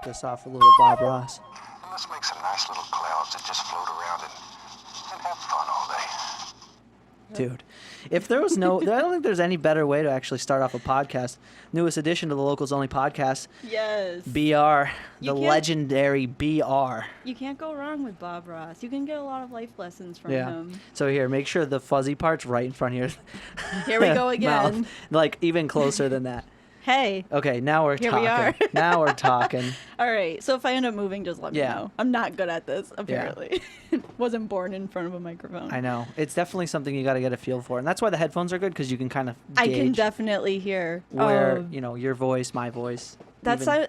kicked us off a little Bob Ross. And let's make some nice little clouds that just float around and have fun all day. Dude, if there was no, I don't think there's any better way to actually start off a podcast. Newest addition to the Locals Only podcast. Yes. BR, the legendary BR. You can't go wrong with Bob Ross. You can get a lot of life lessons from him. So here, make sure the fuzzy part's right in front of your Here we go again. mouth. Like even closer than that. Hey. Okay, now we're Here talking. we are. Now we're talking. All right. So if I end up moving, just let me know. I'm not good at this, apparently. Wasn't born in front of a microphone. I know. It's definitely something you got to get a feel for. And that's why the headphones are good, because you can kind of gauge I can definitely hear. where, your voice, my voice. That's I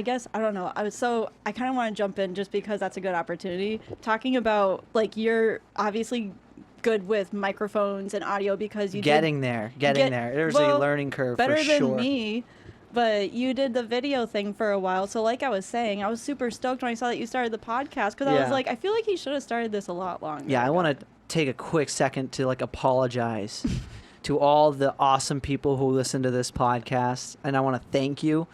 guess, I don't know. I kind of want to jump in just because that's a good opportunity. Talking about, like, you're obviously good with microphones and audio because you getting there. There's a learning curve for sure. Better than me, but you did the video thing for a while. So like I was saying, I was super stoked when I saw that you started the podcast because I was like, I feel like he should have started this a lot longer. Yeah, I want to take a quick second to apologize to all the awesome people who listen to this podcast, and I want to thank you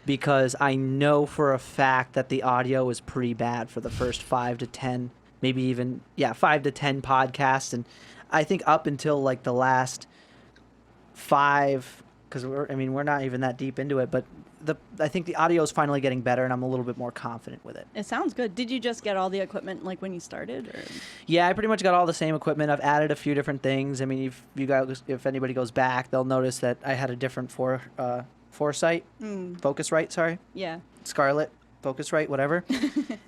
because I know for a fact that the audio was pretty bad for the first 5 to 10. Maybe even, 5 to 10 podcasts. And I think up until the last 5, because we're not even that deep into it, but I think the audio is finally getting better and I'm a little bit more confident with it. It sounds good. Did you just get all the equipment when you started? Or? Yeah, I pretty much got all the same equipment. I've added a few different things. I mean, if anybody goes back, they'll notice that I had a different Focusrite, sorry. Yeah. Scarlett. Focusrite, whatever.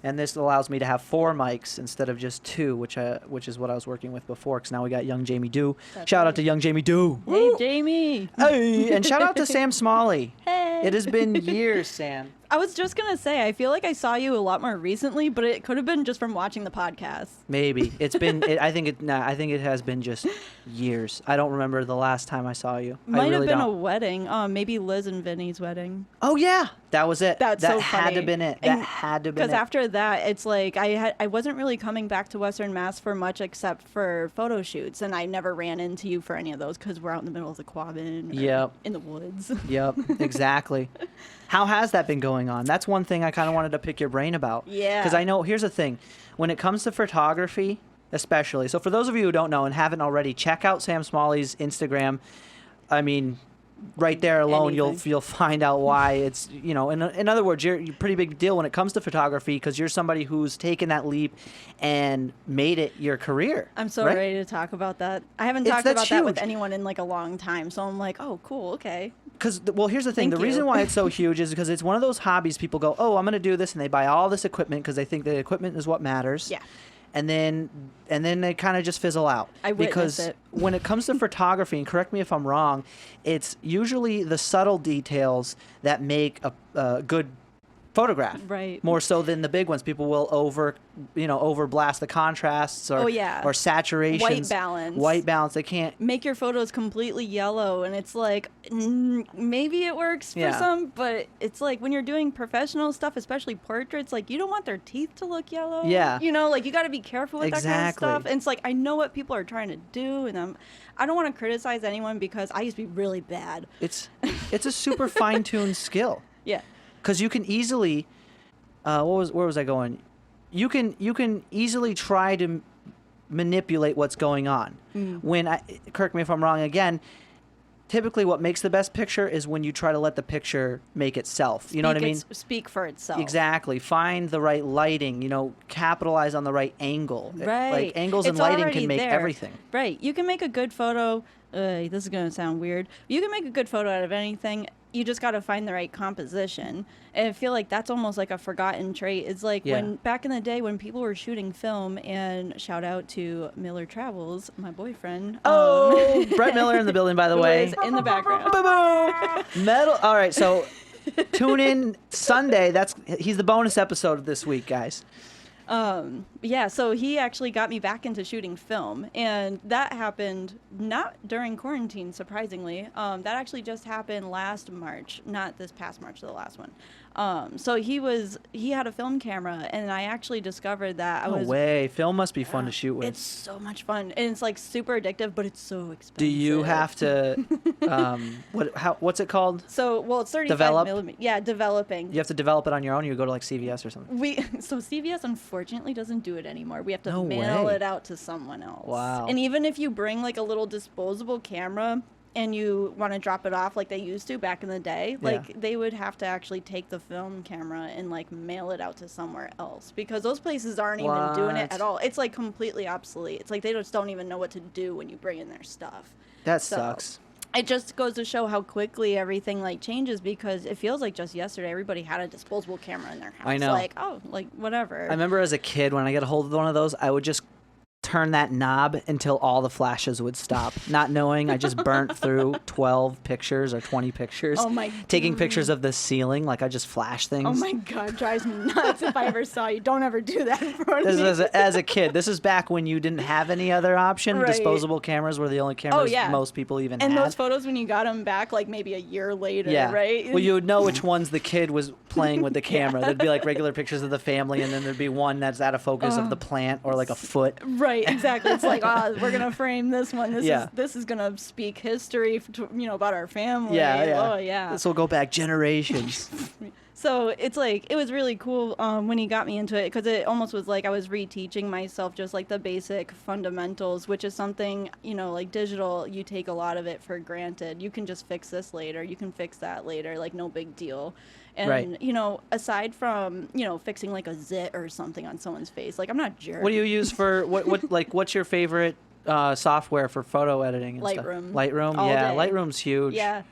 And this allows me to have 4 mics instead of just 2, which is what I was working with before, because now we got young Jamie Doo. Shout out to young Jamie Doo. Hey, Woo! Jamie. Hey, and shout out to Sam Smalley. Hey. It has been years, Sam. I was just going to say, I feel like I saw you a lot more recently, but it could have been just from watching the podcast. Maybe. It's been, I think it has been just years. I don't remember the last time I saw you. Might have been a wedding. Maybe Liz and Vinny's wedding. Oh, yeah. That was it. That so had to have been it. That had to have been it. Because after that, it's like I wasn't really coming back to Western Mass for much except for photo shoots, and I never ran into you for any of those because we're out in the middle of the Quabbin or in the woods. Yep, exactly. How has that been going on? That's one thing I kind of wanted to pick your brain about. Yeah. Because I know, here's the thing. When it comes to photography, especially, so for those of you who don't know and haven't already, check out Sam Smalley's Instagram. I mean, right there alone, you'll find out why it's, in other words, you're a pretty big deal when it comes to photography because you're somebody who's taken that leap and made it your career. I'm so ready to talk about that. I haven't talked about that with anyone in a long time, so I'm like, oh, cool, okay. Because, here's the thing. The reason why it's so huge is because it's one of those hobbies people go, oh, I'm going to do this, and they buy all this equipment because they think the equipment is what matters. Yeah. And then they kind of just fizzle out. I witness it. Because when it comes to photography, and correct me if I'm wrong, it's usually the subtle details that make a good photograph. Right. More so than the big ones. People will overblast the contrasts or saturations. White balance. They can't make your photos completely yellow, and it's like maybe it works for some, but it's like when you're doing professional stuff, especially portraits, you don't want their teeth to look yellow. Yeah. You got to be careful with that kind of stuff. And it's like I know what people are trying to do, and I don't want to criticize anyone because I used to be really bad. It's a super fine-tuned skill. Yeah. Because you can easily, where was I going? You can easily try to manipulate what's going on. Correct me if I'm wrong again, typically what makes the best picture is when you try to let the picture make itself. You know what I mean? Speak for itself. Exactly. Find the right lighting, capitalize on the right angle. Right. Angles and lighting can make everything. Right. You can make a good photo. This is going to sound weird. You can make a good photo out of anything. You just got to find the right composition. And I feel like that's almost like a forgotten trait. It's like when back in the day when people were shooting film, and shout out to Miller Travels, my boyfriend. Oh, Brett Miller in the building, by the way. Is in the background. Metal. All right, so tune in Sunday. He's the bonus episode of this week, guys. Yeah, so he actually got me back into shooting film, and that happened not during quarantine, surprisingly. That actually just happened last March, not this past March, the last one. So he had a film camera, and I actually discovered that No way. Film must be fun to shoot with. It's so much fun, and it's like super addictive, but it's so expensive. Do you have to, what's it called? So, well, it's 35 Develop? millimeter. Yeah, developing. You have to develop it on your own, or you go to like CVS or something? So CVS unfortunately doesn't do it anymore. We have to No mail way. it out to someone else. Wow. And even if you bring like a little disposable camera and you want to drop it off like they used to back in the day, like they would have to actually take the film camera and like mail it out to somewhere else, because those places aren't even doing it at all. It's like completely obsolete. It's like they just don't even know what to do when you bring in their stuff. That sucks. It just goes to show how quickly everything like changes, because it feels like just yesterday everybody had a disposable camera in their house. I know. Like, oh, like whatever. I remember as a kid, when I get a hold of one of those, I would just turn that knob until all the flashes would stop. Not knowing, I just burnt through 12 pictures or 20 pictures. Oh my Taking God. pictures of the ceiling, like I just flash things. Oh my God, drives me nuts. If I ever saw you, don't ever do that in front of This me. is as a kid. This is back when you didn't have any other option. Right. Disposable cameras were the only cameras yeah. most people even And had. those photos when you got them back, like maybe a year later, Yeah. right? Well, you would know which ones the kid was playing with the camera. There'd be like regular pictures of the family, and then there'd be one that's out of focus of the plant or like a foot. Right, exactly. It's like, we're gonna frame this one. Yeah. This is gonna speak history, about our family. Yeah. Oh yeah. This will go back generations. So it's like, it was really cool when he got me into it, because it almost was like I was reteaching myself just like the basic fundamentals, which is something, like digital, you take a lot of it for granted. You can just fix this later. You can fix that later. Like, no big deal. And, Right. Aside from, fixing like a zit or something on someone's face, like, I'm not a jerk. What do you use for what's your favorite software for photo editing and Lightroom. stuff? Lightroom. All Yeah, day. Lightroom's huge. Yeah.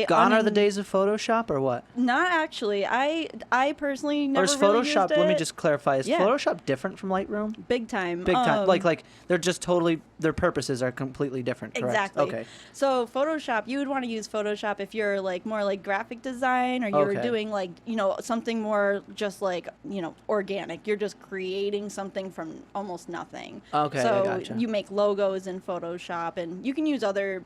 Gone are the days of Photoshop, or what? Not actually. I personally never Or is really Photoshop? used Let me it. just clarify. Is Yeah. Photoshop different from Lightroom? Big time. Big time. Like they're just totally, their purposes are completely different. Correct? Exactly. Okay. So Photoshop, you would want to use Photoshop if you're like more like graphic design, or you're Okay. doing like, something more just like, organic. You're just creating something from almost nothing. Okay, I So gotcha. you make logos in Photoshop, and you can use other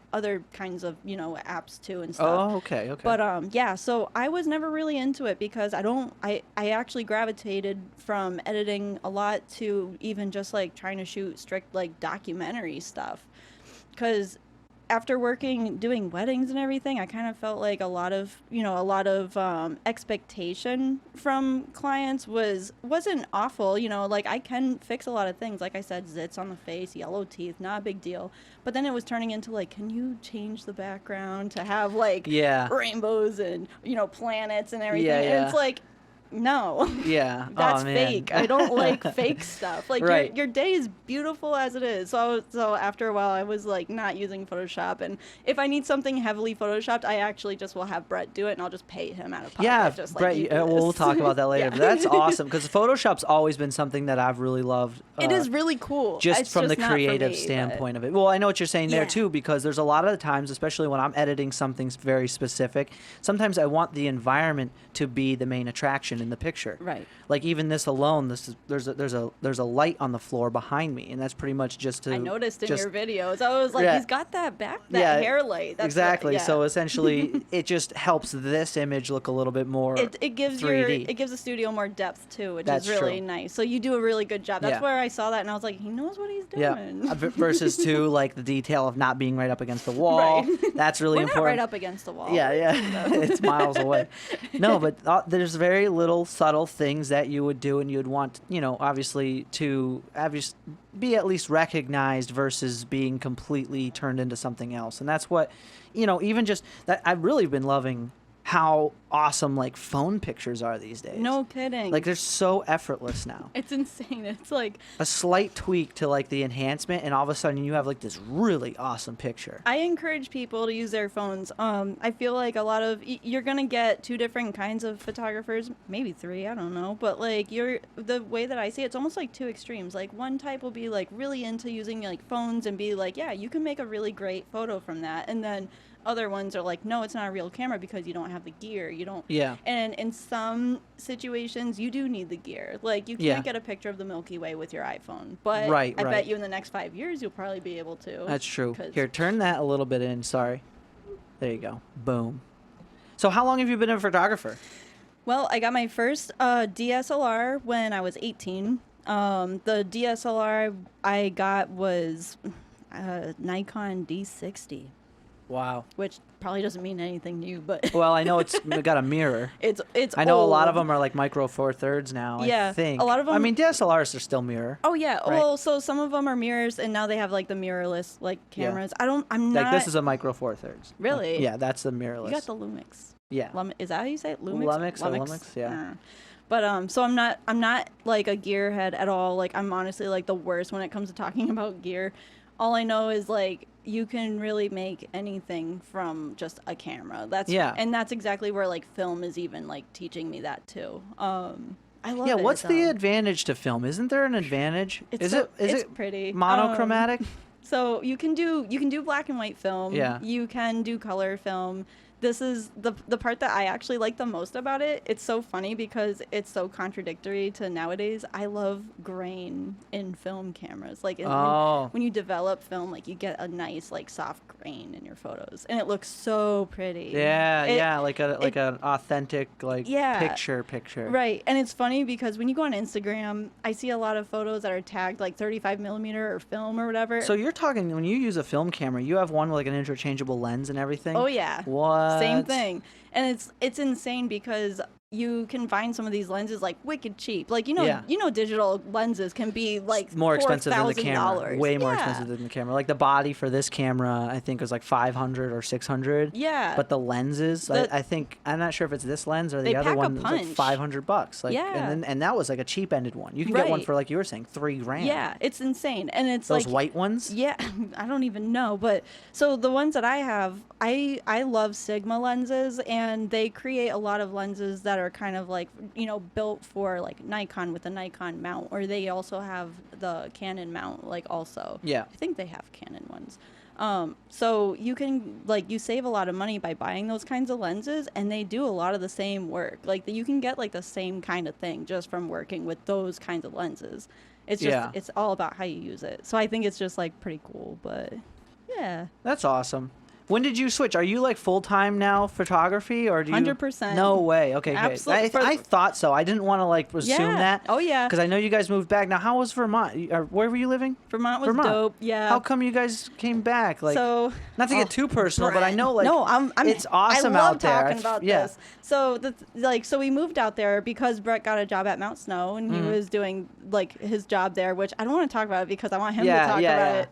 kinds of, apps too and stuff. Oh, okay. Okay. But yeah, so I was never really into it, because I actually gravitated from editing a lot to even just like trying to shoot strict like documentary stuff, because after doing weddings and everything, I kind of felt like a lot of expectation from clients wasn't awful. Like, I can fix a lot of things. Like I said, zits on the face, yellow teeth, not a big deal. But then it was turning into like, can you change the background to have like rainbows and, planets and everything? Yeah, And yeah. it's like, no. Yeah. That's Oh, man. fake. I don't like fake stuff. Like, Right. your day is beautiful as it is. So after a while, I was like not using Photoshop. And if I need something heavily Photoshopped, I actually just will have Brett do it, and I'll just pay him out of pocket. Yeah, just Brett, like, you do we'll this. talk about that later. Yeah. But that's awesome, because Photoshop's always been something that I've really loved. It is really cool. Just It's from the not for creative me, standpoint of it. Well, I know what you're saying there Yeah. too, because there's a lot of the times, especially when I'm editing something very specific, sometimes I want the environment to be the main attraction in the picture. Right. Like even this alone, there's a light on the floor behind me, and that's pretty much just to. I noticed in just- your videos. I was like, Yeah. he's got that Yeah, hair light. That's exactly. What, yeah. So essentially, it just helps this image look a little bit more It gives 3D. it gives the studio more depth too, which That's is really true. nice. So you do a really good job. That's Yeah. where I saw that, and I was like, he knows what he's Yeah, doing. versus to like the detail of not being right up against the wall. Right. That's really We're important. not right up against the wall. Yeah, it's miles away. No, but there's very little subtle things that you would do, and you'd want, obviously to be at least recognized versus being completely turned into something else. And that's what, even just that I've really been loving how awesome like phone pictures are these days. No kidding. Like they're so effortless now. It's insane. It's like, A slight tweak to like the enhancement, and all of a sudden you have like this really awesome picture. I encourage people to use their phones. I feel like a lot of you're gonna get two different kinds of photographers, maybe three, I don't know. But like the way that I see it, it's almost like two extremes. Like one type will be like really into using like phones and be like, yeah, you can make a really great photo from that, and then other ones are like, no, it's not a real camera because you don't have the gear. You don't. Yeah. And in some situations, you do need the gear. Like, you can't get a picture of the Milky Way with your iPhone. But I bet you in the next 5 years, you'll probably be able to. That's true. Here, turn that a little bit in. Sorry. There you go. Boom. So how long have you been a photographer? Well, I got my first DSLR when I was 18. The DSLR I got was Nikon D60. Wow. Which probably doesn't mean anything to you, but well, I know it's got a mirror. It's I know old. a lot of them are like micro four thirds now. Yeah, I think a lot of them. I mean, DSLRs are still mirror. Oh yeah. Right? Well, so some of them are mirrors, and now they have like the mirrorless like cameras. Yeah. I'm not. Like this is a micro four thirds. Really? Yeah, that's the mirrorless. You got the Lumix. Yeah. Is that how you say it? Lumix. Yeah. But so I'm not like a gearhead at all. Like, I'm honestly like the worst when it comes to talking about gear. All I know is like you can really make anything from just a camera. And that's exactly where like film is even like teaching me that too. I love it. Yeah, what's the advantage to film? Isn't there an advantage? Is it pretty monochromatic? So you can do black and white film. Yeah. You can do color film. This is the part that I actually like the most about it. It's so funny because it's so contradictory to nowadays. I love grain in film cameras. Like when you develop film, like you get a nice like soft grain in your photos, and it looks so pretty. Yeah, like an authentic like picture. Right, and it's funny because when you go on Instagram, I see a lot of photos that are tagged like 35 millimeter or film or whatever. So you're talking when you use a film camera, you have one with like an interchangeable lens and everything. Oh yeah. What? Same thing. And it's insane because you can find some of these lenses like wicked cheap. Like, you know, digital lenses can be like more expensive than the camera. Way more yeah. expensive than the camera. Like the body for this camera, I think was like 500 or 600. Yeah. But the lenses, I think I'm not sure if it's this lens or the other one. It's like $500. Like, yeah. And that was like a cheap ended one. You can get one for like you were saying $3,000. Yeah, it's insane. And it's those like white ones. Yeah, I don't even know. But so the ones that I have, I love Sigma lenses, and they create a lot of lenses that are kind of like, you know, built for like Nikon with a Nikon mount, or they also have the Canon mount, like also. Yeah. I think they have Canon ones. So you can like, you save a lot of money by buying those kinds of lenses, and they do a lot of the same work. Like you can get like the same kind of thing just from working with those kinds of lenses. It's just, it's all about how you use it. So I think it's just like pretty cool, but yeah. That's awesome. When did you switch? Are you like full-time now photography, or do you? 100%. No way. Okay, absolutely. good. I thought so. I didn't want to like assume that. Oh yeah. Because I know you guys moved back. Now, how was Vermont? Where were you living? Vermont was dope. Yeah. How come you guys came back? Like, so not to get too personal, but I know like it's I awesome love out there. talking about this. So so we moved out there because Brett got a job at Mount Snow, and he was doing like his job there, which I don't want to talk about it because I want him to talk about it.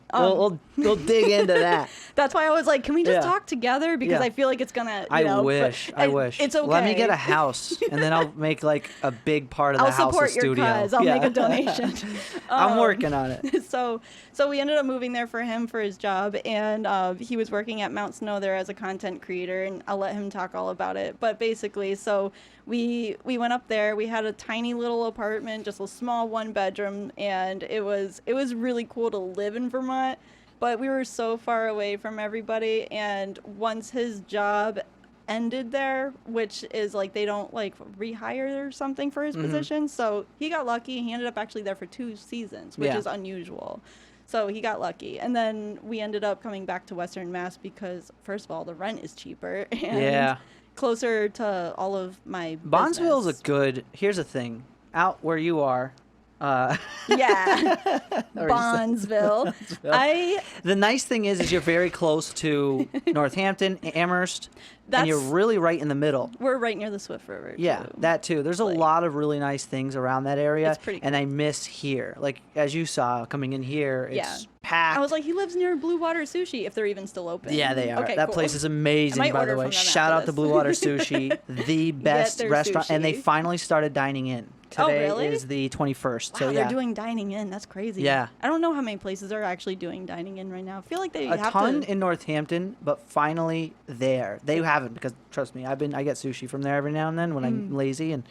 We'll dig into that. That's why I was like, can we just talk together? Because I feel like it's gonna. I wish. It's okay. Let me get a house, and then I'll make like a big part of the house a studio. I'll support your cause. I'll make a donation. I'm working on it. So we ended up moving there for him for his job, and he was working at Mount Snow there as a content creator, and I'll let him talk all about it. But basically, so we went up there. We had a tiny little apartment, just a small 1-bedroom, and it was really cool to live in Vermont. But we were so far away from everybody, and once his job ended there, which is like they don't like rehire or something for his position, so he got lucky. He ended up actually there for 2 seasons, which is unusual. So he got lucky, and then we ended up coming back to Western Mass because, first of all, the rent is cheaper and closer to all of my Bondsville's business. a good. Here's the thing, out where you are. Bondsville. The nice thing is you're very close to Northampton, Amherst, and you're really right in the middle. We're right near the Swift River. Yeah, that too. There's a lot of really nice things around that area. It's pretty cool. And I miss here. Like, as you saw coming in here, it's packed. I was like, he lives near Blue Water Sushi, if they're even still open. Yeah, they are. Okay, that cool. place is amazing, by the way. Shout out to Blue Water Sushi, the best restaurant. Sushi. And they finally started dining in. Today is the 21st. Wow, so they're doing dining in. That's crazy. Yeah. I don't know how many places are actually doing dining in right now. I feel like they have a ton in Northampton, but finally there. They haven't, because trust me, I get sushi from there every now and then when I'm lazy and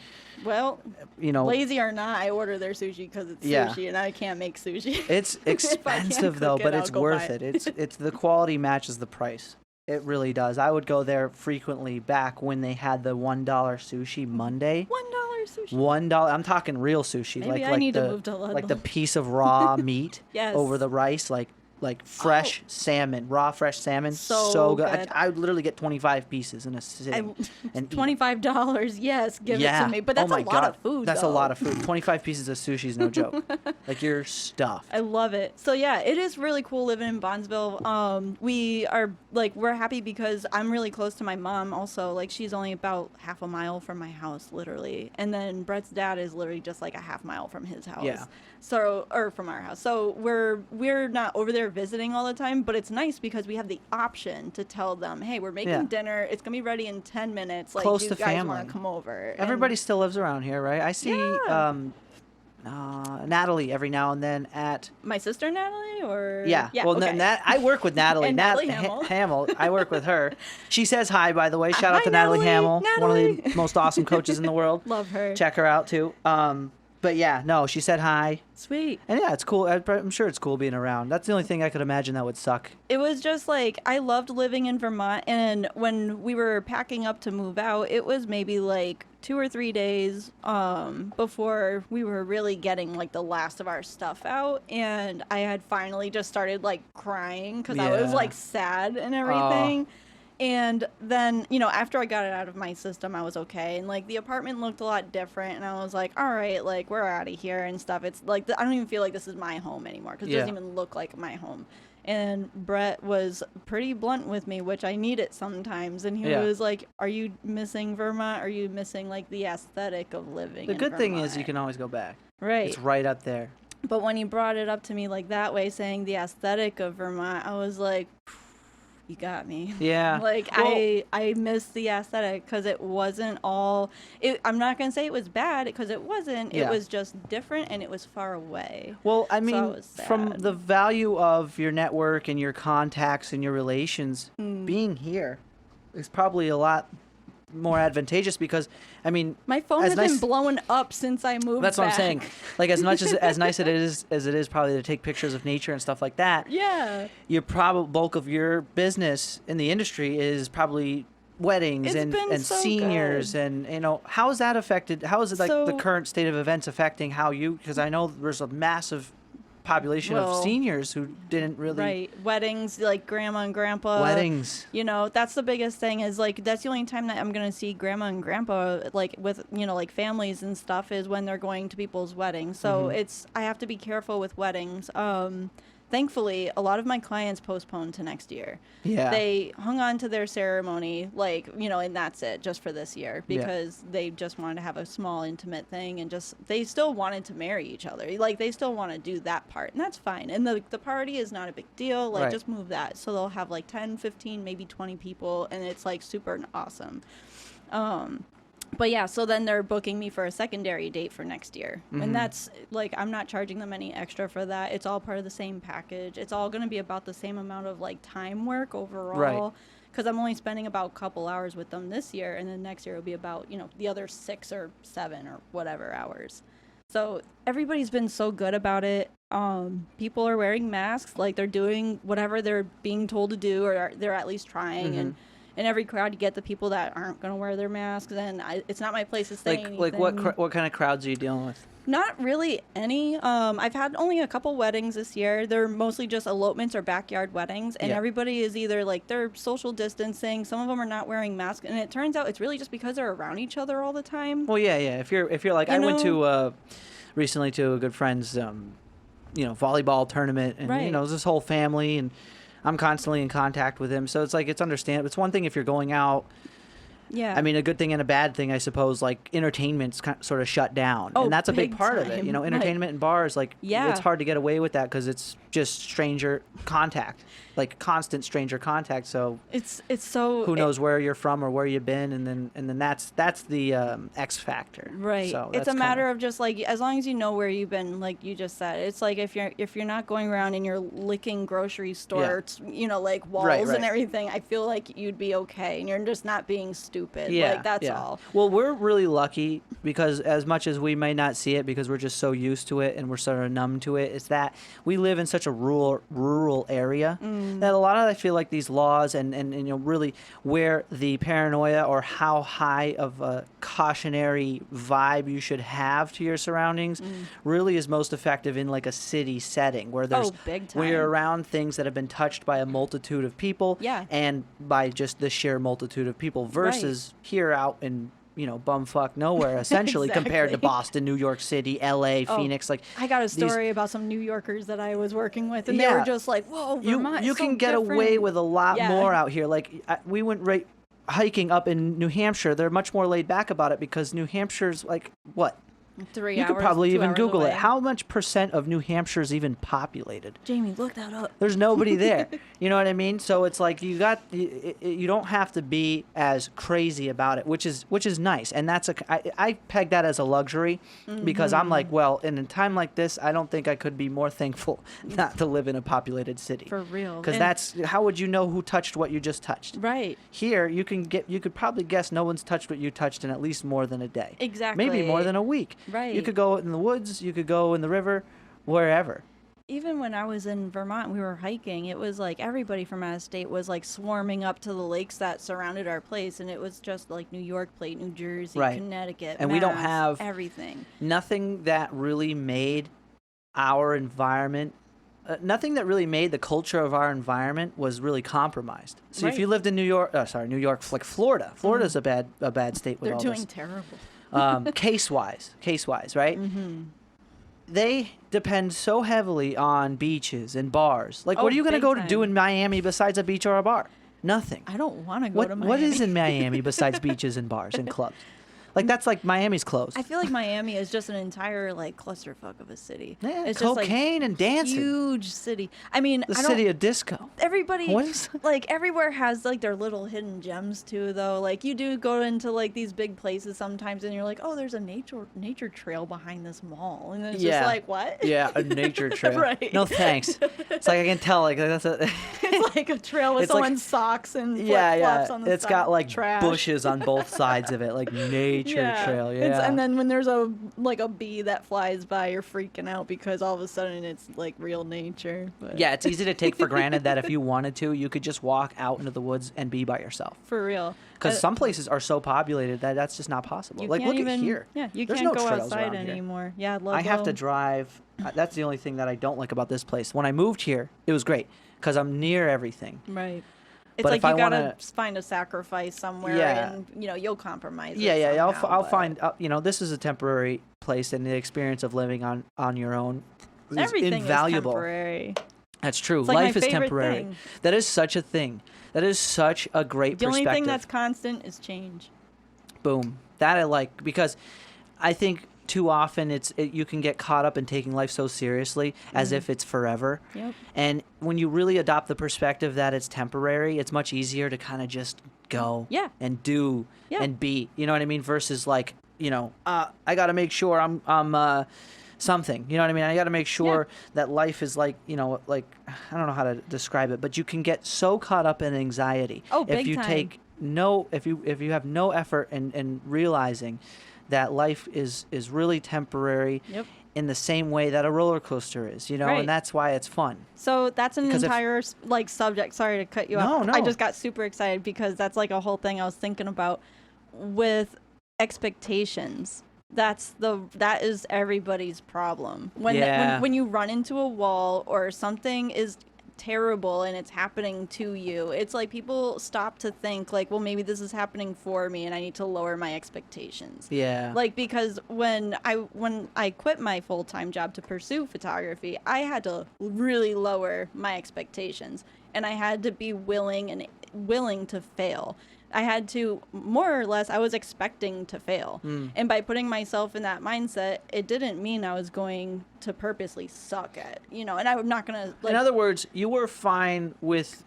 lazy or not, I order their sushi because it's sushi and I can't make sushi. It's expensive though, but it's worth it. It's the quality matches the price. It really does. I would go there frequently back when they had the $1 sushi Monday. $1 sushi. $1. I'm talking real sushi. Maybe I need to move to Ludlow. Like the piece of raw meat Yes. over the rice, like fresh salmon, raw fresh salmon. So good. good. I would literally get 25 pieces in a sitting. And eat. $25. Yes, give it to me. But that's oh my a lot God. of food. That's though. a lot of food. 25 pieces of sushi is no joke. Like you're stuffed. I love it. So yeah, it is really cool living in Bondsville. We are like we're happy because I'm really close to my mom. Also, like she's only about half a mile from my house, literally. And then Brett's dad is literally just like a half mile from his house. Yeah. So or from our house. So we're not over there visiting all the time, but it's nice because we have the option to tell them, hey, we're making dinner. It's gonna be ready in 10 minutes. Like, Close do to you guys family. want to come over? Everybody still lives around here, right? I see Natalie every now and then at My sister Natalie, or well, okay. I work with Natalie. And Natalie Hamill. Hamill. I work with her. She says hi, by the way. Shout Hi, out to Natalie Hamill, one of Natalie. the most awesome coaches in the world. Love her. Check her out too. But yeah, no, she said hi. Sweet. And yeah, it's cool. I'm sure it's cool being around. That's the only thing I could imagine that would suck. It was just like I loved living in Vermont, and when we were packing up to move out, it was maybe like 2 or 3 days before we were really getting like the last of our stuff out, and I had finally just started like crying because I was Yeah. like sad and everything. And then, you know, after I got it out of my system, I was okay. And, like, the apartment looked a lot different. And I was like, all right, like, we're out of here and stuff. It's like, I don't even feel like this is my home anymore because it doesn't even look like my home. And Brett was pretty blunt with me, which I need it sometimes. And he was like, are you missing Vermont? Are you missing, like, the aesthetic of living The in good thing Vermont? is you can always go back. Right. It's right up there. But when he brought it up to me like that way, saying the aesthetic of Vermont, I was like, you got me. Yeah. Like, Well, I missed the aesthetic because it wasn't all I'm not gonna say it was bad because it wasn't. Yeah. It was just different and it was far away. Well, I So mean, was from sad. the value of your network and your contacts and your relations, being here is probably a lot more advantageous because, I mean, My phone as has been nice- blowing up since I moved That's what I'm back. saying. Like as much as nice it is probably to take pictures of nature and stuff like that. Yeah. Your bulk of your business in the industry is probably weddings It's and been so seniors good. and, you know, how is that affected? How is it like the So- current state of events affecting how you, because I know there's a massive population of Well, seniors who didn't really Right. Weddings, like grandma and grandpa. weddings. You know, that's the biggest thing is like that's the only time that I'm gonna see grandma and grandpa like with you know like families and stuff is when they're going to people's weddings. So I have to be careful with weddings. Thankfully, a lot of my clients postponed to next year. Yeah. They hung on to their ceremony, like, you know, and that's it, just for this year, Yeah. because they just wanted to have a small, intimate thing, and they still wanted to marry each other. Like, they still want to do that part, and that's fine. And the party is not a big deal. Like, Right. just move that. So they'll have, like, 10, 15, maybe 20 people, and it's, like, super awesome. But yeah, so then they're booking me for a secondary date for next year. And that's like, I'm not charging them any extra for that. It's all part of the same package. It's all going to be about the same amount of like time work overall. Right. Because I'm only spending about a couple hours with them this year. And then next year will be about, you know, the other 6 or 7 or whatever hours. So everybody's been so good about it. People are wearing masks. Like they're doing whatever they're being told to do, or they're at least trying. And in every crowd, you get the people that aren't going to wear their masks, and it's not my place to say anything. Like what kind of crowds are you dealing with? Not really any. I've had only a couple weddings this year. They're mostly just elopements or backyard weddings, and Yeah. everybody is either like they're social distancing. Some of them are not wearing masks, and it turns out it's really just because they're around each other all the time. Well, yeah. If you're like, You I went know? to recently to a good friend's volleyball tournament, and Right. it was this whole family, and I'm constantly in contact with him. So it's like it's understandable. It's one thing if you're going out. Yeah. I mean, a good thing and a bad thing, I suppose. Like entertainment's sort of shut down, Oh, and that's a big big part of it. time. You know, Like- entertainment and bars, like Yeah. it's hard to get away with that because it's just stranger contact, like constant stranger contact. So it's so who knows where you're from or where you've been, and then that's the X factor. Right. So It's that's a matter kinda- of just like as long as you know where you've been, like you just said. It's like if you're not going around and you're licking grocery store, like walls Right. and everything, I feel like you'd be okay, and you're just not being stupid. Yeah, Like that's yeah. all. Well, we're really lucky because as much as we may not see it because we're just so used to it and we're sort of numb to it, it's that we live in such such a rural area that a lot of I feel like these laws and you know really where the paranoia or how high of a cautionary vibe you should have to your surroundings really is most effective in like a city setting where there's big time. where you're around things that have been touched by a multitude of people and by just the sheer multitude of people versus here out in you know, bumfuck nowhere, essentially, compared to Boston, New York City, L.A., Phoenix. Like, I got a story about some New Yorkers that I was working with, and they were just like, "Whoa, Vermont you is can so get different." away with a lot more out here. Like, we went hiking up in New Hampshire. They're much more laid back about it because New Hampshire's like what? 3 hours. You could probably even Google away. it. How much % of New Hampshire is even populated? Jamie, look that up. There's nobody there. You know what I mean? So it's like you don't have to be as crazy about it, which is nice. And that's I peg that as a luxury because I'm like, well, in a time like this, I don't think I could be more thankful not to live in a populated city. For real. Because that's how would you know who touched what you just touched? Right. Here, you could probably guess no one's touched what you touched in at least more than a day. Exactly. Maybe more than a week. Right. You could go in the woods, you could go in the river, wherever. Even when I was in Vermont, we were hiking, it was like everybody from out of state was like swarming up to the lakes that surrounded our place, and it was just like New York plate, New Jersey, Connecticut, and Mass, we don't have everything. Nothing that really made our environment, nothing that really made the culture of our environment was really compromised. So if you lived in New York, like Florida. Florida's a bad state with They're all doing this. terrible. Case-wise, right? Mm-hmm. They depend so heavily on beaches and bars. Like, what are you going to go to do in Miami besides a beach or a bar? Nothing. I don't want to go to Miami. What is in Miami besides beaches and bars and clubs? Like, that's like Miami's closed. I feel like Miami is just an entire, like, clusterfuck of a city. Yeah, it's cocaine just, like, and dancing. Huge city. I mean, the city of disco. Everybody, what is like, everywhere has, like, their little hidden gems, too, though. Like, you do go into, like, these big places sometimes, and you're like, oh, there's a nature trail behind this mall. And it's just like, what? Yeah, a nature trail. Right. No, thanks. It's like, I can tell, like, that's a... It's like a trail with someone's socks and flip-flops on the It's side. got, like, trash. bushes on both sides of it, like, nature trail, and then when there's a bee that flies by, you're freaking out because all of a sudden it's like real nature. But. Yeah, it's easy to take for granted that if you wanted to, you could just walk out into the woods and be by yourself. For real. Because some places are so populated that that's just not possible. Like, look at here. Yeah, you There's can't no go trails outside around anymore. Yeah, I have to drive. That's the only thing that I don't like about this place. When I moved here, it was great because I'm near everything. Right. It's But like if I you gotta wanna- find a sacrifice somewhere, and you'll compromise. I'll find. This is a temporary place, and the experience of living on your own is everything invaluable. is temporary. That's true. It's like Life my is favorite temporary. thing. That is such a thing. That is such a great The perspective. only thing that's constant is change. Boom. That I like because I think too often you can get caught up in taking life so seriously as if it's forever. Yep. And when you really adopt the perspective that it's temporary, it's much easier to kind of just go and do and be. You know what I mean? Versus like, I got to make sure I'm something. You know what I mean? I got to make sure that life is like, like I don't know how to describe it, but you can get so caught up in anxiety if you time. if you have no effort in realizing that life is really temporary in the same way that a roller coaster is, and that's why it's fun. So that's an Because entire subject. Sorry to cut you off. No. I just got super excited because that's like a whole thing I was thinking about with expectations. That is everybody's problem. When you run into a wall or something is terrible and it's happening to you, it's like people stop to think like, well, maybe this is happening for me and I need to lower my expectations. Yeah. Like, because when I quit my full-time job to pursue photography, I had to really lower my expectations, and I had to be willing to fail. I had to, more or less, I was expecting to fail. And by putting myself in that mindset, it didn't mean I was going to purposely suck at, and I'm not going to, in other words, you were fine with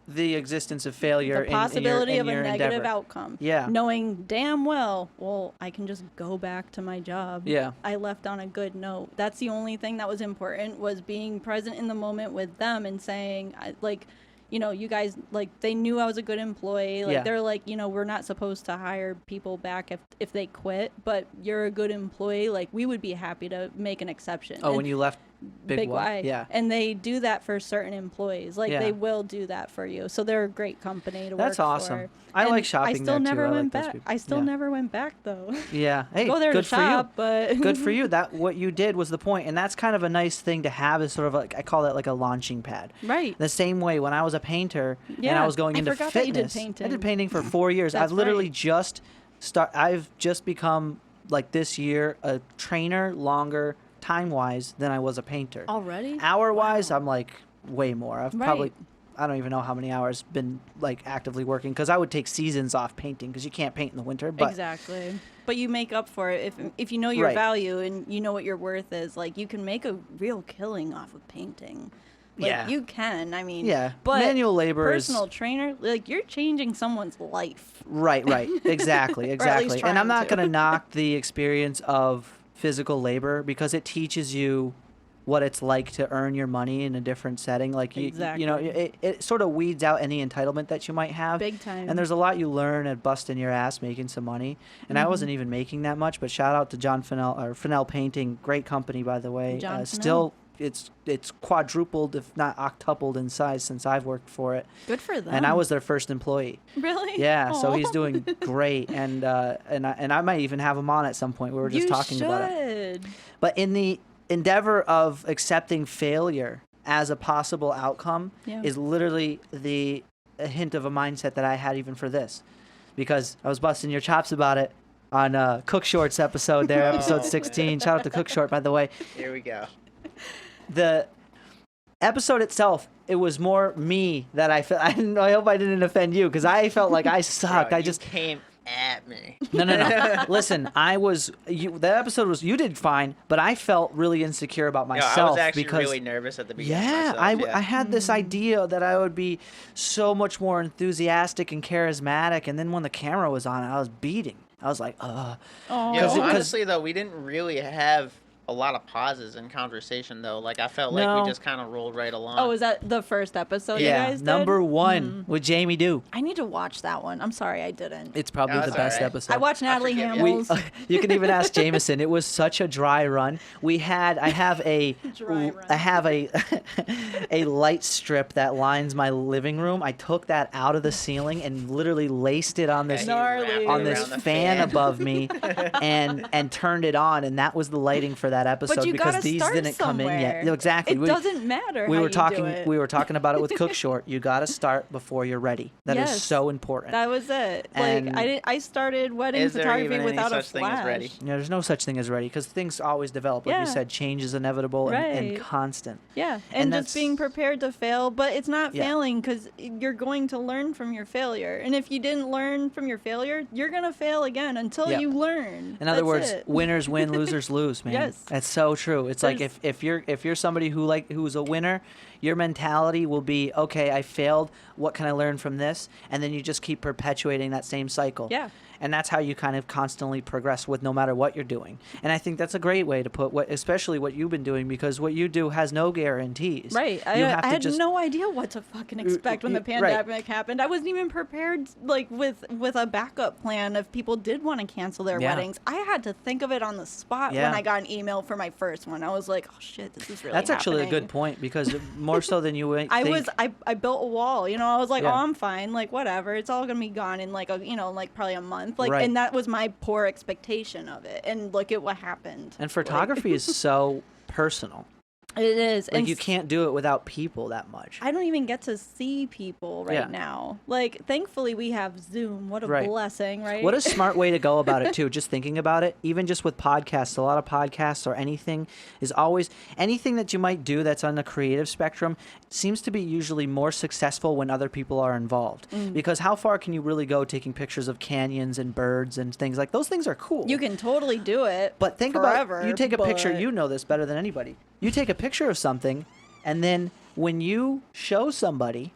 the existence of failure the possibility in your of a negative endeavor. outcome. Yeah. Knowing damn well, I can just go back to my job. Yeah. I left on a good note. That's the only thing that was important, was being present in the moment with them and saying, you guys, like, they knew I was a good employee. Like, they're like, we're not supposed to hire people back if they quit, but you're a good employee. Like, we would be happy to make an exception. Oh, when you left Big Y? Yeah. And they do that for certain employees. Like, Yeah. they will do that for you. So they're a great company to That's work awesome. for. I like shopping I still there, too. never I like went those back. people. I still Yeah. never went back, though. Yeah. Hey, Go there good to for shop, you. but Good for you. That what you did was the point, and that's kind of a nice thing to have. Is sort of like, I call that like a launching pad. Right. The same way when I was a painter and I Yeah, was going I into forgot fitness. that you did painting. I did painting for 4 years. That's I've literally right. just I've just become like this year a trainer longer time wise than I was a painter. Already? Hour wise, Wow. I'm like way more. I've Right. probably I don't even know how many hours been like actively working because I would take seasons off painting because you can't paint in the winter. But Exactly. But you make up for it if you know your Right. value and you know what your worth is. Like, you can make a real killing off of painting. Like, Yeah. you can. I mean, yeah, but manual labor personal is trainer, like, you're changing someone's life. right, exactly, Or at least and I'm trying not to. going to knock the experience of physical labor because it teaches you what it's like to earn your money in a different setting. Like you know, Exactly. it sort of weeds out any entitlement that you might have. Big time. And there's a lot you learn at busting your ass making some money. And I wasn't even making that much, but shout out to John Fennell or Fennell Painting, great company by the way. John Fennell. Still, it's quadrupled if not octupled in size since I've worked for it. Good for them. And I was their first employee. Really? Yeah, so Aw. he's doing great, and I might even have him on at some point. We were just You talking about it. should. But in the endeavor of accepting failure as a possible outcome Yeah. is literally a hint of a mindset that I had even for this, because I was busting your chops about it on Cook Shorts episode there, episode 16. Shout out to Cook Short, by the way. Here we go. The episode itself, it was more me that I felt. I hope I didn't offend you because I felt like I sucked. Bro, I you just came at me. No. Listen, the episode was, you did fine, but I felt really insecure about Yo, myself I was actually because really nervous at the beginning. yeah, myself, I had this idea that I would be so much more enthusiastic and charismatic, and then when the camera was on, I was beating. I was like, Oh. Yo, 'Cause honestly though, we didn't really have a lot of pauses in conversation though. Like I felt like No. we just kind of rolled right along. Oh, was that the first episode you yeah, guys did? number one with Jamie Doo. I need to watch that one. I'm sorry I didn't. It's probably No, the it's best alright. episode. I watched Natalie forgive you. Hamill's. You can even ask Jameson. It was such a dry run. I have a Dry run. I have a light strip that lines my living room. I took that out of the ceiling and literally laced it on this Yeah, you wrapped Gnarly. it on this around the fan above me and turned it on, and that was the lighting for that episode But you because gotta these start didn't come in yet. somewhere. No, exactly. It doesn't matter We how were you talking do it. we were talking about it with Cook Short. You got to start before you're ready. That is Yes. so important. That was it. And- Like, I started wedding Is there photography even any without a such thing as flash. ready? There's no such thing as ready because things always develop. Like you Yeah. said, change is inevitable and Right. constant. Yeah, And and that's- just being prepared to fail, but it's not Yeah. failing because you're going to learn from your failure. And if you didn't learn from your failure, you're gonna fail again until Yep. you learn. In other That's words, it. winners win, losers lose, man. Yes. That's so true. It's like There's- if you're somebody who's a winner, your mentality will be, okay, I failed. What can I learn from this? And then you just keep perpetuating that same cycle. Yeah. And that's how you kind of constantly progress with no matter what you're doing. And I think that's a great way to put especially what you've been doing, because what you do has no guarantees. Right. You I have to had just no idea what to fucking expect when the right. pandemic happened. I wasn't even prepared, like, with a backup plan if people did want to cancel their Yeah. weddings. I had to think of it on the spot Yeah. when I got an email for my first one. I was like, oh shit, this is really That's actually a happening. good point, because more so than you think. I built a wall, you know. I was like, Yeah. oh, I'm fine, like whatever. It's all gonna be gone in like probably a month, like, Right. and that was my poor expectation of it. And look at what happened. And photography is so personal. It is, Like and you can't do it without people that much. I don't even get to see people right Yeah. now. Like, thankfully we have Zoom. What a Right. blessing, right? What a smart way to go about it too. Just thinking about it, even just with podcasts, a lot of podcasts or anything is always anything that you might do that's on the creative spectrum seems to be usually more successful when other people are involved. Because how far can you really go taking pictures of canyons and birds and things like those? Things are cool. You can totally do it. But think forever, about, you take a picture, but- you know this better than anybody. You take a picture of something, and then when you show somebody,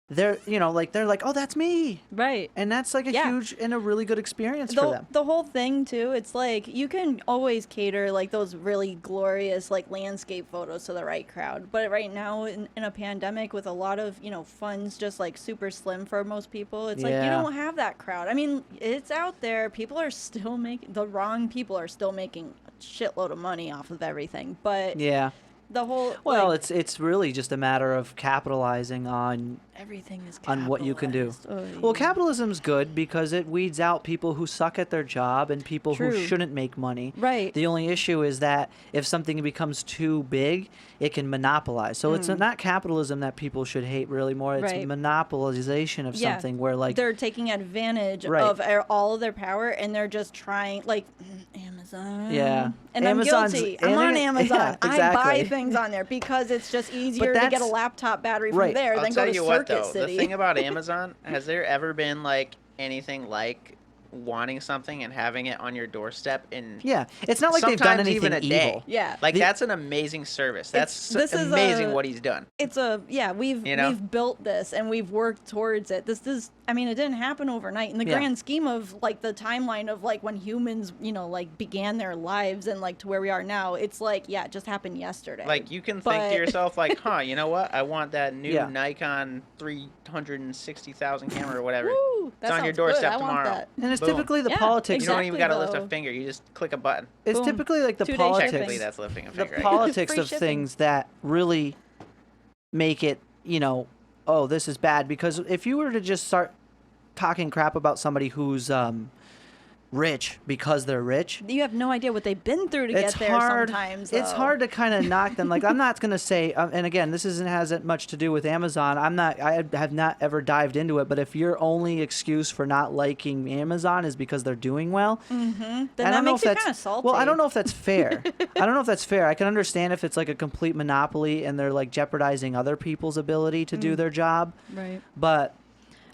they're like, oh, that's me. Right. And that's like a Yeah. huge and a really good experience for them. The whole thing too, it's like you can always cater like those really glorious like landscape photos to the right crowd. But right now in a pandemic with a lot of, funds just like super slim for most people, it's like you Yeah. don't have that crowd. I mean, it's out there. The wrong people are still making a shitload of money off of everything. But Yeah. the whole. Well, like, it's really just a matter of capitalizing on everything is what you can do. capitalized. Oh, Well, yeah. capitalism's good because it weeds out people who suck at their job and people who True. shouldn't make money. Right. The only issue is that if something becomes too big, it can monopolize. So it's not capitalism that people should hate really more. It's Right. monopolization of Yeah. something where like They're taking advantage Right. of all of their power, and they're just trying, like, Amazon. Yeah. And Amazon's- I'm guilty. I'm on yeah, Amazon. I exactly. buy things on there because it's just easier to get a that's- laptop battery from right. there I'll than tell go to you Circuit what, though. City. The thing about Amazon, has there ever been, like, anything like wanting something and having it on your doorstep in yeah, it's not like they've done sometimes anything even a day? evil. Yeah. Like, The- that's an amazing service. That's this is amazing a- what he's done. It's You know? we've built this and we've worked towards it. This is, I mean, it didn't happen overnight in the Yeah. grand scheme of like the timeline of like when humans, like began their lives and like to where we are now. It's like, yeah, it just happened yesterday. Like, you can think But- to yourself, like, huh, you know what? I want that new Yeah. Nikon 360,000 camera or whatever. Woo, that It's on your sounds good. doorstep I want tomorrow. that. And it's Boom. typically the Yeah, politics. You don't even exactly, got to lift though. a finger. You just click a button. It's Boom. typically like the 2-day politics. shipping. Technically, that's lifting a The finger. I guess. politics Free of shipping. things that really make it, oh, this is bad. Because if you were to just start talking crap about somebody who's rich because they're rich, You have no idea what they've been through to get there hard. sometimes. It's though. hard to kind of knock them. Like, I'm not going to say, and again, this hasn't much to do with Amazon. I have not ever dived into it. But if your only excuse for not liking Amazon is because they're doing well, Then I that don't know makes if you that's kind of salty. well. I don't know if that's fair. I don't know if that's fair. I can understand if it's like a complete monopoly and they're like jeopardizing other people's ability to do their job. Right. But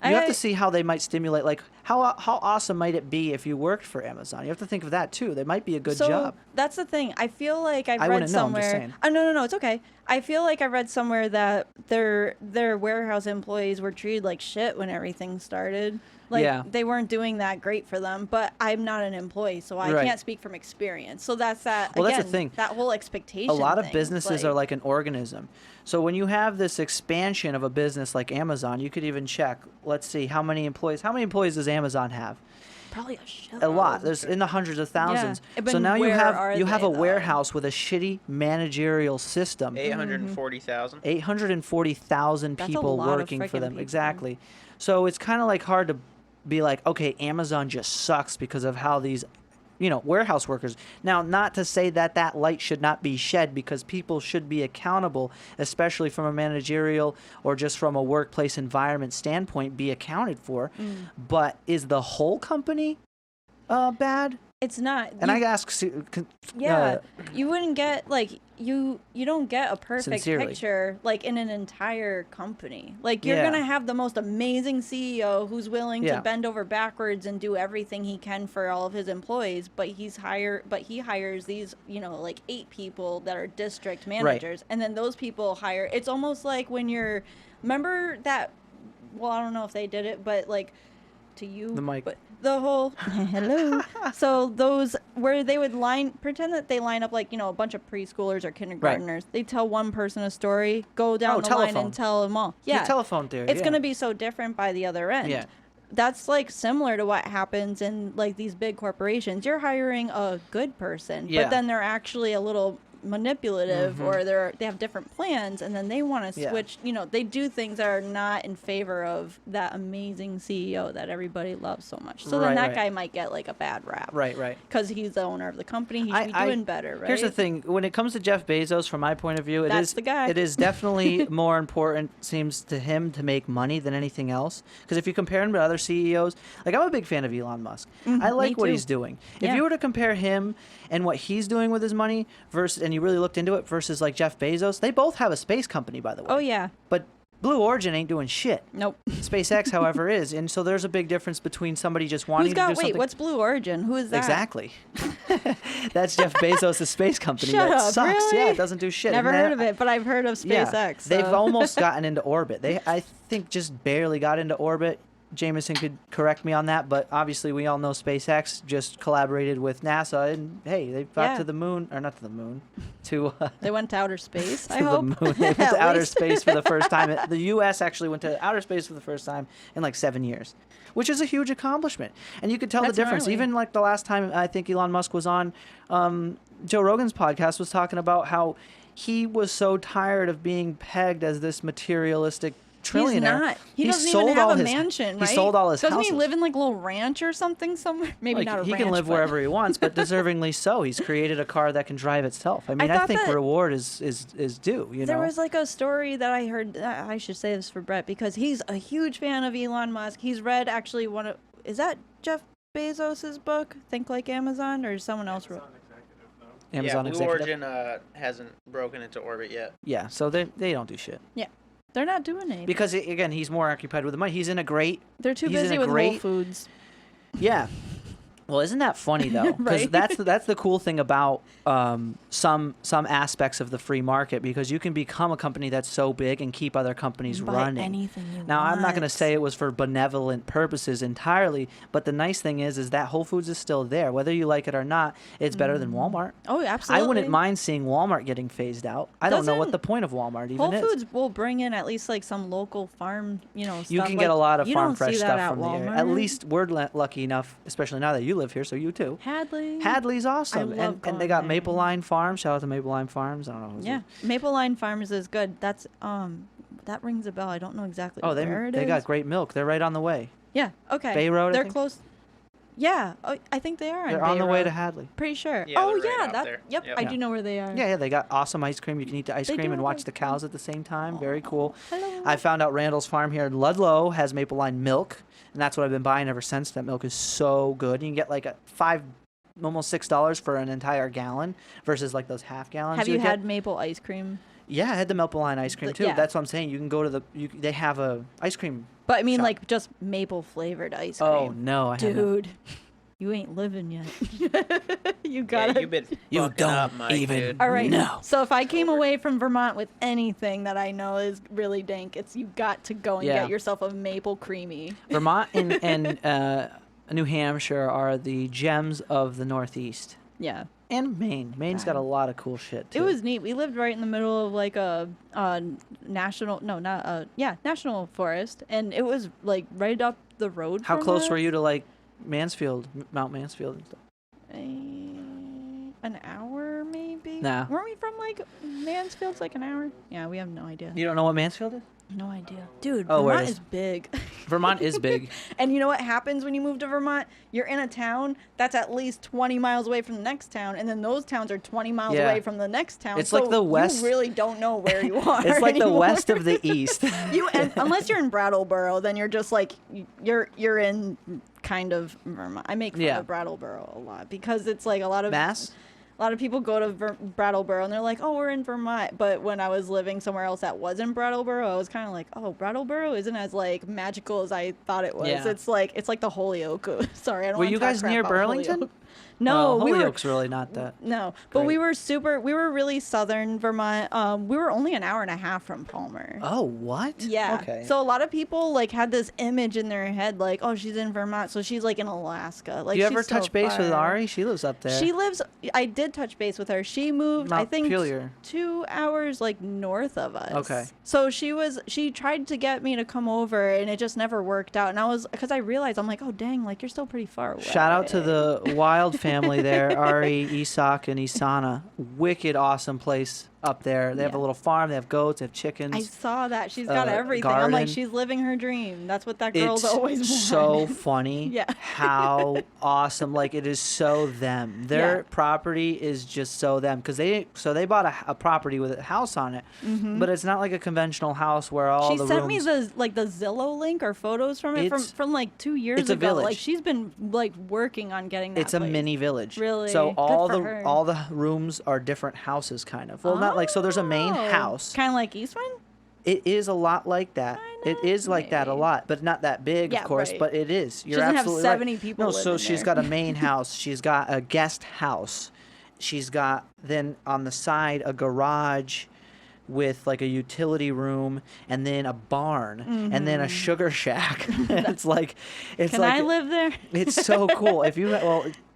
you have I- to see how they might stimulate. Like how awesome might it be if you worked for Amazon? You have to think of that too. They might be a good So job. that's the thing. I feel like I've I read wouldn't know, I'm just somewhere. saying. Oh, no, it's okay. I feel like I read somewhere that their warehouse employees were treated like shit when everything started. Like Yeah. they weren't doing that great for them. But I'm not an employee, so I Right. can't speak from experience. So that's that. Well, again, that's the thing. That whole expectation. A lot of thing. businesses are like an organism. So when you have this expansion of a business like Amazon, you could even check. Let's see how many employees. How many employees does Amazon have? probably a shit. A lot. There's in the hundreds of thousands. But So now you where have are a they, though? warehouse with a shitty managerial system. 840,000. 840,000 That's a people lot of working for frickin' them. people. Exactly. So it's kind of like hard to be like, okay, Amazon just sucks because of how these, warehouse workers. Now, not to say that that light should not be shed because people should be accountable, especially from a managerial or just from a workplace environment standpoint, be accounted for. But is the whole company bad? It's not. And You- I ask, Yeah, you wouldn't get like you don't get a perfect Sincerely. picture like in an entire company. Like you're Yeah. gonna have the most amazing CEO who's willing Yeah. to bend over backwards and do everything he can for all of his employees, but he hires these, like 8 people that are district managers, and then those people hire. It's almost like when remember that. Well, I don't know if they did it, but like to you, The mic. but the whole hello. So those where they would pretend that they line up like a bunch of preschoolers or kindergartners. They tell one person a story, go down the line telephone. and tell them all. The Yeah, telephone theory. it's yeah. gonna be so different by the other end. Yeah. That's like similar to what happens in like these big corporations. You're hiring a good person, Yeah. but then they're actually a little manipulative or they have different plans and then they want to Yeah. switch, they do things that are not in favor of that amazing CEO that everybody loves so much. So Right, then that right. guy might get like a bad rap. Right, right. Because he's the owner of the company. He should be doing better, right? Here's the thing: when it comes to Jeff Bezos, from my point of view, That's the guy. It is definitely more important, seems to him, to make money than anything else. Because if you compare him to other CEOs, like I'm a big fan of Elon Musk. I like what too. he's doing. If Yeah. you were to compare him and what he's doing with his money and you really looked into it versus like Jeff Bezos, they both have a space company, by the way. Oh, yeah. But Blue Origin ain't doing shit. Nope. SpaceX, however, is, and so there's a big difference between somebody just wanting Who's to do got, something. what's Blue Origin? Who is that? Exactly. That's Jeff Bezos' space company. Shut that up, sucks. really? Yeah, it doesn't do shit. Never And heard of it, but I've heard of SpaceX. Yeah, they've so. almost gotten into orbit. I think, just barely got into orbit. Jameson could correct me on that, but obviously we all know SpaceX just collaborated with NASA, and hey, they got Yeah. to the moon, or not to the moon, to They went to outer space, I to hope. the moon. They went At to outer least. space for the first time. The U.S. actually went to outer space for the first time in like 7 years, which is a huge accomplishment. And you could tell That's the difference. gnarly. Even like the last time I think Elon Musk was on Joe Rogan's podcast, was talking about how he was so tired of being pegged as this materialistic trillionaire. He's not. He doesn't even sold have all a his- mansion, right? He sold all his Doesn't houses. he live in like a little ranch or something somewhere? Maybe Like, not a he ranch. can live but- wherever he wants, but deservingly so. He's created a car that can drive itself. I mean, I thought think that- reward is due. You There know, was like a story that I heard. I should say this for Brett because he's a huge fan of Elon Musk. He's read actually is that Jeff Bezos's book, Think Like Amazon, or someone else wrote? Amazon Blue executive. Origin hasn't broken into orbit yet. Yeah, so they don't do shit Yeah, they're not doing anything because again, he's more occupied with the money. He's in a great. they're too he's in busy a with Whole great- Foods. Yeah. Well, isn't that funny though? Because Right? that's the cool thing about some aspects of the free market, because you can become a company that's so big and keep other companies Buy running. anything you Now, I'm not going to want. say it was for benevolent purposes entirely, but the nice thing is that Whole Foods is still there. Whether you like it or not, it's better than Walmart. Oh, absolutely. I wouldn't mind seeing Walmart getting phased out. I don't know what Doesn't the point of Walmart even Whole is. Foods will bring in at least like some local farm, stuff. You can like, get a lot of you farm don't fresh see that stuff at from the area. Walmart. At least we're lucky enough, especially now that you live here, so you too. Hadley. Hadley's awesome. love And going they got there. Maple Line Farms. Shout out to Maple Line Farms. I don't know. who's Yeah, it. Maple Line Farms is good. That's that rings a bell. I don't know exactly Oh, where it they is. got great milk. They're right on the way. Yeah. Okay. Bay Road, I They're think? close. Yeah. Oh, I think they are. They're on on the Bay way Road. to Hadley. Pretty sure. Yeah, oh they're right yeah. out That. there. Yep. Yep. I Yeah. do know where they are. Yeah, they got awesome ice cream. You can eat the ice They cream do and have watch ice the cream. cows at the same time. Very cool. Hello. I found out Randall's Farm here in Ludlow has Maple Line milk, and that's what I've been buying ever since. That milk is so good. You can get like almost $6 for an entire gallon versus like those half gallons. Have you would get. had maple ice cream? Yeah, I had the Maple Line ice cream too. Yeah. That's what I'm saying. You can go to they have a ice cream. But I mean, Shop. like just maple flavored ice cream. Oh no, I haven't. dude, you ain't living yet. You gotta. Yeah, you've been You fucking don't up, Mike, even- dude. All right. No. So if I came away from Vermont with anything that I know is really dank, it's you got to go and Yeah. get yourself a maple creamy. Vermont and New Hampshire are the gems of the Northeast. Yeah. And Maine. Maine's got a lot of cool shit too. It was neat. We lived right in the middle of like a national national forest, and it was like right up the road. How from close us. were you to like Mansfield, Mount Mansfield and stuff? An hour maybe. Nah. Weren't we from like Mansfield's like an hour? Yeah, we have no idea. You don't know what Mansfield is? No idea. Dude, Oh, where it Vermont is. is big. Vermont is big. And you know what happens when you move to Vermont? You're in a town that's at least 20 miles away from the next town, and then those towns are 20 miles Yeah. away from the next town. It's so like the west- You really don't know where you are. It's like the anymore. west of the east. Unless you're in Brattleboro, then you're just like you're in kind of Vermont. I make fun Yeah. of Brattleboro a lot because it's like a lot of Mass? A lot of people go to Brattleboro and they're like, "Oh, we're in Vermont." But when I was living somewhere else that wasn't Brattleboro, I was kind of like, "Oh, Brattleboro isn't as like magical as I thought it was." Yeah. It's like the Holyoke. Sorry, I don't. Were wanna you talk guys crap near about Burlington? Holyoke. No, well, we were Holyoke's really not that. no, but Great. we were really southern Vermont. We were only an hour and a half from Palmer. Oh, what? Yeah. Okay. So a lot of people like had this image in their head, like, oh, she's in Vermont, so she's like in Alaska. Like, do you ever she's so touch base with far. Ari? She lives up there. She lives. I did touch base with her. She moved, I think, Montpelier. 2 hours like north of us. Okay. So she tried to get me to come over, and it just never worked out. And because I realized I'm like, oh dang, like you're still pretty far away. Shout out to the Wild family there, Ari, Isak, and Isana. Wicked awesome place up there. They have a Yeah. little farm. They have goats. They have chickens. I saw that. She's got everything. I'm garden. like, she's living her dream. That's what that girl's It's always wanted. so funny Yeah. how awesome, like it is so them. Their Yeah. property is just so them because they bought a property with a house on it, but it's not like a conventional house where all She the sent rooms. me the Zillow link or photos from it It's- from like 2 years it's a ago. village. Like she's been like working on getting that. It's a place. mini village. Really? So Good all for the her. all the rooms are different houses, kind of. Well, not like so. There's a main house. Kind of like Eastman. It is a lot like that. It Kinda, is like that a maybe. lot, but not that big, Yeah, of course. right. But it is. You're doesn't have absolutely 70 right. people No, so living she's there. got a main house. She's got a guest house. She's got then on the side a garage with like a utility room and then a barn and then a sugar shack. It's like Can I live there? it's so cool. If you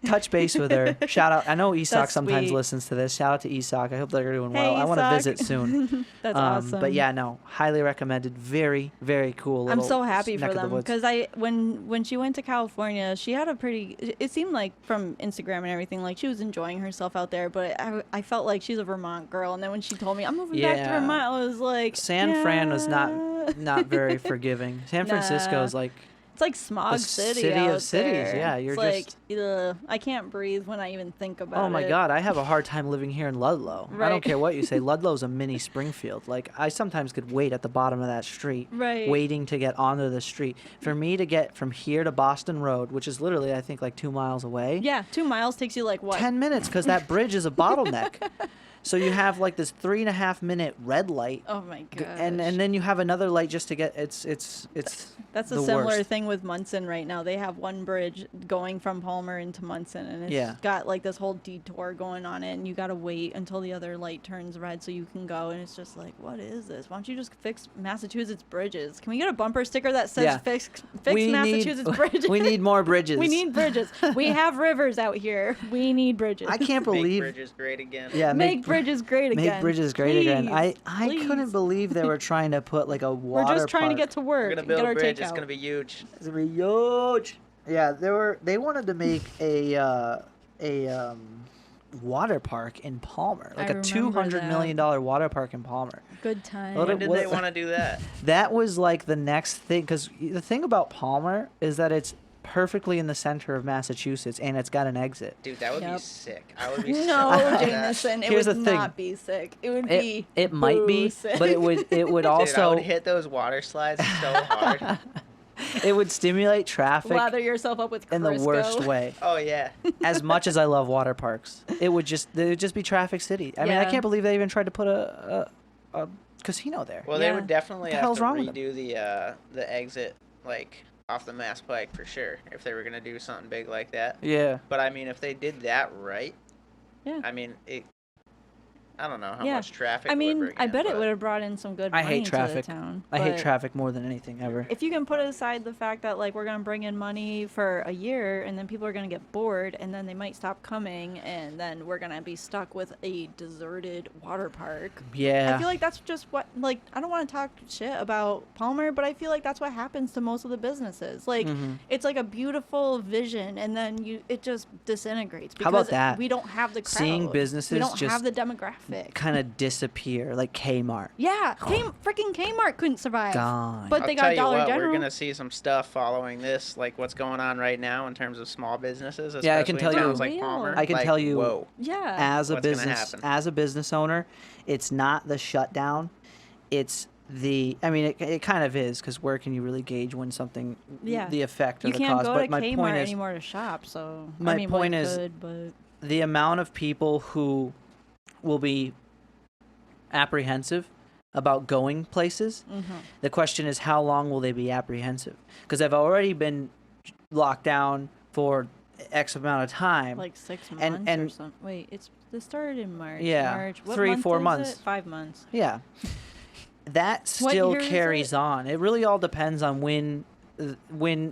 touch base with her. Shout out. I know Isak That's sometimes sweet. listens to this. Shout out to Isak. I hope they're doing Hey, well. I want to Isak. visit soon. That's awesome. But yeah, no, highly recommended. Very, very cool. I'm Little so happy neck for of the them woods. because when she went to California, she had a pretty. It seemed like from Instagram and everything, like she was enjoying herself out there. But I felt like she's a Vermont girl, and then when she told me I'm moving back to Yeah. Vermont, I was like, San Fran was yeah. not very forgiving. San Francisco is like It's like smog the city city of out cities, there. yeah, you're it's just- like, ugh, I can't breathe when I even think about it. oh my god, I have a hard time living here in Ludlow. I Right. don't care what you say. Ludlow's a mini Springfield. Like I sometimes could wait at the bottom of that street, Right. waiting to get onto the street. For me to get from here to Boston Road, which is literally I think like 2 miles away, Yeah, 2 miles takes you like what? 10 minutes because that bridge is a bottleneck. So you have like this 3.5 minute red light. Oh my god. And then you have another light just to get it's That's a the similar worst. thing with Munson right now. They have one bridge going from Palmer into Munson, and it's Yeah. got like this whole detour going on it, and you got to wait until the other light turns red so you can go. And it's just like, what is this? Why don't you just fix Massachusetts bridges? Can we get a bumper sticker that says Yeah. fix We Massachusetts bridges? we need more bridges. We need bridges. We have rivers out here. We need bridges. I can't Make believe bridges great again. yeah, Make bridges great again. Make bridges great again. I Please, couldn't please. believe they were trying to put like a We're water just trying to park. get to work We're gonna and build get a our bridge. takeout. It's gonna be huge. It's gonna be huge. Yeah, they wanted to make a water park in Palmer, like I a remember $200 million water park in Palmer. Good time. What When did what- they want to do that? That was like the next thing, because the thing about Palmer is that it's perfectly in the center of Massachusetts and it's got an exit. Dude, that would be Yep. sick. I would be No, so about that. Jameson, it Here's would the thing. not be sick. It would be. It might be, boo sick. but it would Dude, I also would hit those water slides so hard. it would stimulate traffic Lather yourself up with Crisco. in the worst way. Oh yeah. As much as I love water parks, it would just be traffic city. I mean, I Yeah. can't believe they even tried to put a casino there. Well, Yeah. they would definitely The have hell's to wrong with them? redo the exit like off the Mass Pike for sure if they were gonna do something big like that. Yeah. But I mean, if they did that right, Yeah. I mean, I don't know how Yeah. much traffic. I it would mean, bring I in, bet it but- would have brought in some good I money hate into traffic. the town. I hate but traffic more than anything ever. If you can put aside the fact that like we're gonna bring in money for a year and then people are gonna get bored and then they might stop coming and then we're gonna be stuck with a deserted water park. Yeah. I feel like that's just what like I don't want to talk shit about Palmer, but I feel like that's what happens to most of the businesses. Like Mhm. it's like a beautiful vision and then it just disintegrates because How about that? we don't have the crowd. Seeing businesses we don't just have the demographic. kind of disappear, like Kmart. Yeah, freaking Kmart couldn't survive. Gone. But I'll they tell got you Dollar what, General. we're gonna see some stuff following this, like what's going on right now in terms of small businesses. Yeah, I can especially tell in you- towns like Real. Palmer. I can Like, tell you- Whoa. Yeah. As a What's gonna business happen? as a business owner, it's not the shutdown, it's I mean it kind of is, because where can you really gauge when something Yeah. the effect or You the can't cause, go but to my Kmart point is anymore to shop, so My I mean, well, point you is- could, but the amount of people who will be apprehensive about going places. The question is, how long will they be apprehensive? Because I've already been locked down for X amount of time. like 6 months and- or something. Wait, this started in March. Yeah, March. What 3-4 month months. is it? 5 months. Yeah. That What still year is carries it? on. It really all depends on when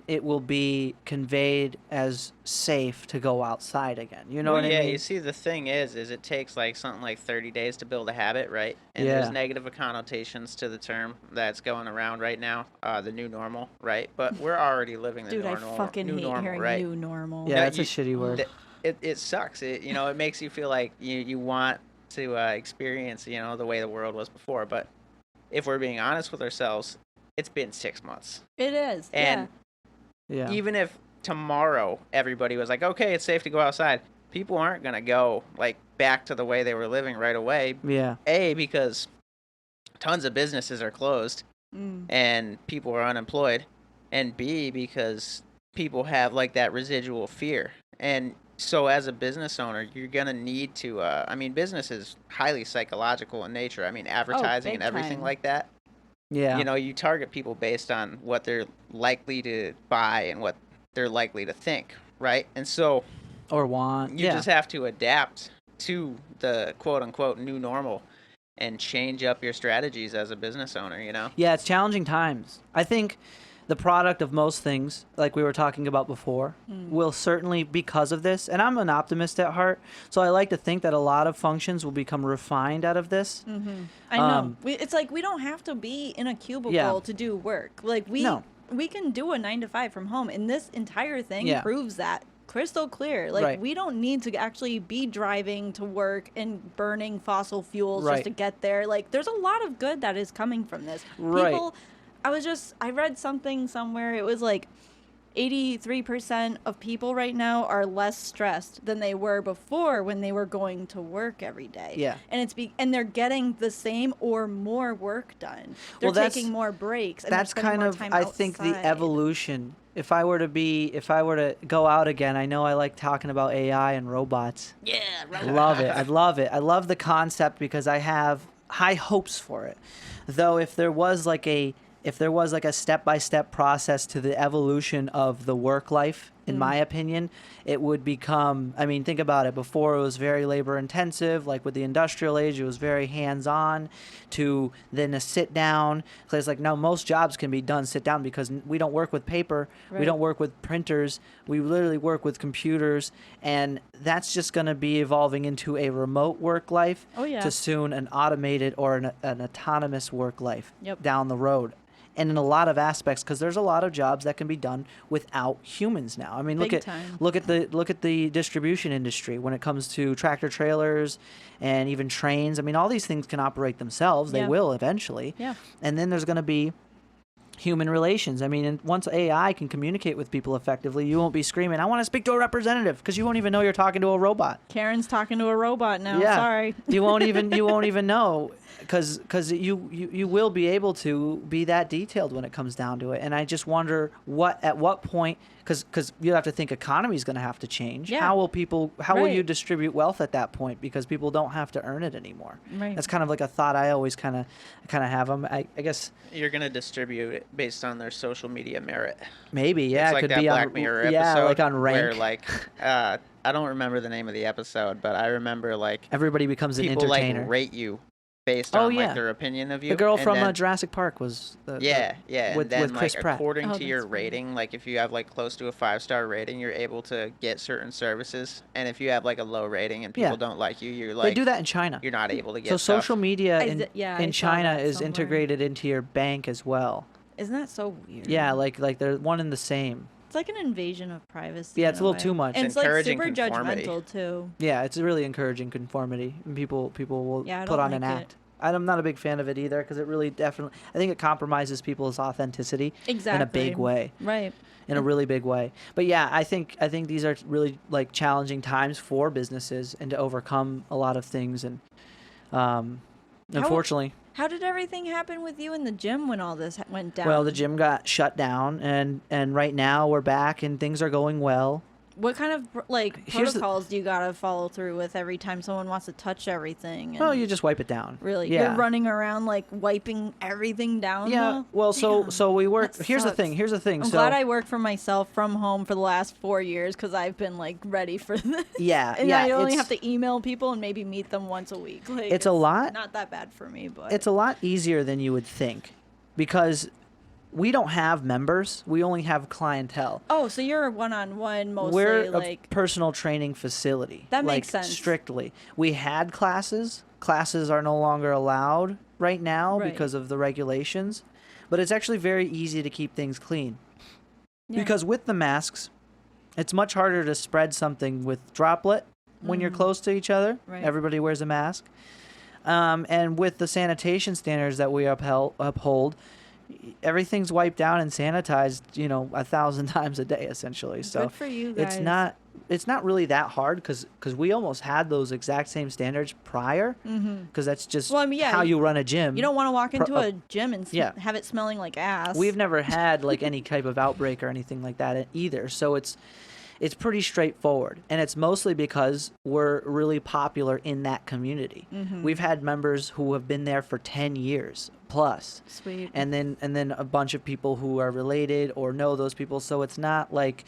it will be conveyed as safe to go outside again. You know Well, what yeah, I mean? you see, the thing is it takes like something like 30 days to build a habit, right? And Yeah. there's negative connotations to the term that's going around right now, the new normal, right? But we're already living the Dude, I new normal, fucking new hate normal, hearing right? new normal. Yeah, No, that's a you- shitty word. It sucks. It makes you feel like you want to experience the way the world was before. But if we're being honest with ourselves, it's been 6 months, It is. and Yeah. even if tomorrow everybody was like, okay, it's safe to go outside, people aren't gonna go like back to the way they were living right away. Yeah. A, because tons of businesses are closed yeah. Mm. and people are unemployed, and B, because people have like that residual fear. And so as a business owner, you're gonna need to I mean, business is highly psychological in nature. I mean, advertising big and everything time. like that. Yeah. You target people based on what they're likely to buy and what they're likely to think, right? And so or want. you Yeah. just have to adapt to the quote unquote new normal and change up your strategies as a business owner, Yeah, it's challenging times. I think the product of most things, like we were talking about before, will certainly, because of this, and I'm an optimist at heart, so I like to think that a lot of functions will become refined out of this. I know. It's like we don't have to be in a cubicle to do work. Like we can do a 9 to 5 from home, and this entire thing proves that crystal clear. Like we don't need to actually be driving to work and burning fossil fuels just to get there. Like there's a lot of good that is coming from this. People, I read something somewhere. It was like 83% of people right now are less stressed than they were before when they were going to work every day. Yeah. And and they're getting the same or more work done. They're taking more breaks. And that's kind of, I think, the evolution. If I were to go out again, I know I like talking about AI and robots. Yeah, I love it. I love it. I love the concept because I have high hopes for it. Though if there was like a step-by-step process to the evolution of the work life, in my opinion, it would become, I mean, think about it. Before it was very labor intensive, like with the industrial age, it was very hands-on, to then a sit down. So it's like, now most jobs can be done sit down because we don't work with paper. We don't work with printers. We literally work with computers. And that's just going to be evolving into a remote work life to soon an automated or an autonomous work life down the road. And in a lot of aspects, because there's a lot of jobs that can be done without humans now. I mean, look at the distribution industry when it comes to tractor trailers and even trains. I mean, all these things can operate themselves. They will eventually. Yeah. And then there's going to be human relations. I mean, and once AI can communicate with people effectively, you won't be screaming, "I want to speak to a representative," because you won't even know you're talking to a robot. Karen's talking to a robot now. Yeah. Sorry. you won't even know. Because you will be able to be that detailed when it comes down to it. And I just wonder at what point, because you have to think economy is going to have to change. Yeah. How will you distribute wealth at that point? Because people don't have to earn it anymore. Right. That's kind of like a thought I always kind of have. I guess you're going to distribute it based on their social media merit. Maybe, yeah. It's like it could that be Black on, Mirror episode. Yeah, like on Rank. Where like, I don't remember the name of the episode, but I remember like everybody becomes an entertainer. People like rate you based on like their opinion of you. The girl from Jurassic Park was with Chris Pratt. According to your rating, like if you have like close to a 5-star rating, you're able to get certain services, and if you have like a low rating and people don't like you, you're like, they do that in China. You're not able to get so stuff. Social media in China is integrated into your bank as well. Isn't that so weird? Yeah, like they're one and the same. It's like an invasion of privacy. Yeah, it's a little too much. And it's like super judgmental too. Yeah, it's really encouraging conformity. And people will put on an act. I'm not a big fan of it either because it really I think it compromises people's authenticity in a big way. Right. In a really big way. But yeah, I think these are really like challenging times for businesses and to overcome a lot of things. And unfortunately. How did everything happen with you in the gym when all this went down? Well, the gym got shut down, and right now we're back, and things are going well. What kind of protocols do you gotta follow through with every time someone wants to touch everything? Oh, you just wipe it down. Really? Yeah. You're running around like wiping everything down? Yeah. Though? Well, so we work. Here's the thing. I'm glad I work for myself from home for the last 4 years because I've been like ready for this. Yeah. And I only have to email people and maybe meet them once a week. Like, it's a lot. Not that bad for me, but it's a lot easier than you would think, because we don't have members. We only have clientele. Oh, so you're a one-on-one mostly. We're a personal training facility. That makes sense. Strictly. We had classes. Classes are no longer allowed right now because of the regulations. But it's actually very easy to keep things clean. Yeah. Because with the masks, it's much harder to spread something with droplet when you're close to each other. Right. Everybody wears a mask. And with the sanitation standards that we uphold, everything's wiped down and sanitized, 1,000 times a day, essentially. So good for you guys. It's not really that hard because we almost had those exact same standards prior, because that's just how you run a gym. You don't want to walk into a gym and have it smelling like ass. We've never had like any type of outbreak or anything like that either. So it's pretty straightforward, and it's mostly because we're really popular in that community. We've had members who have been there for 10 years plus. Sweet. And then a bunch of people who are related or know those people. So it's not like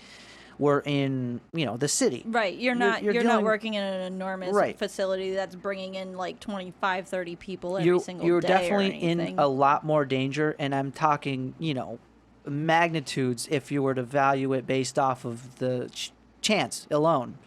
we're in the city. Right. You're not working in an enormous facility that's bringing in like 25, 30 people every single day. You're definitely in a lot more danger, and I'm talking magnitudes if you were to value it based off of the chance alone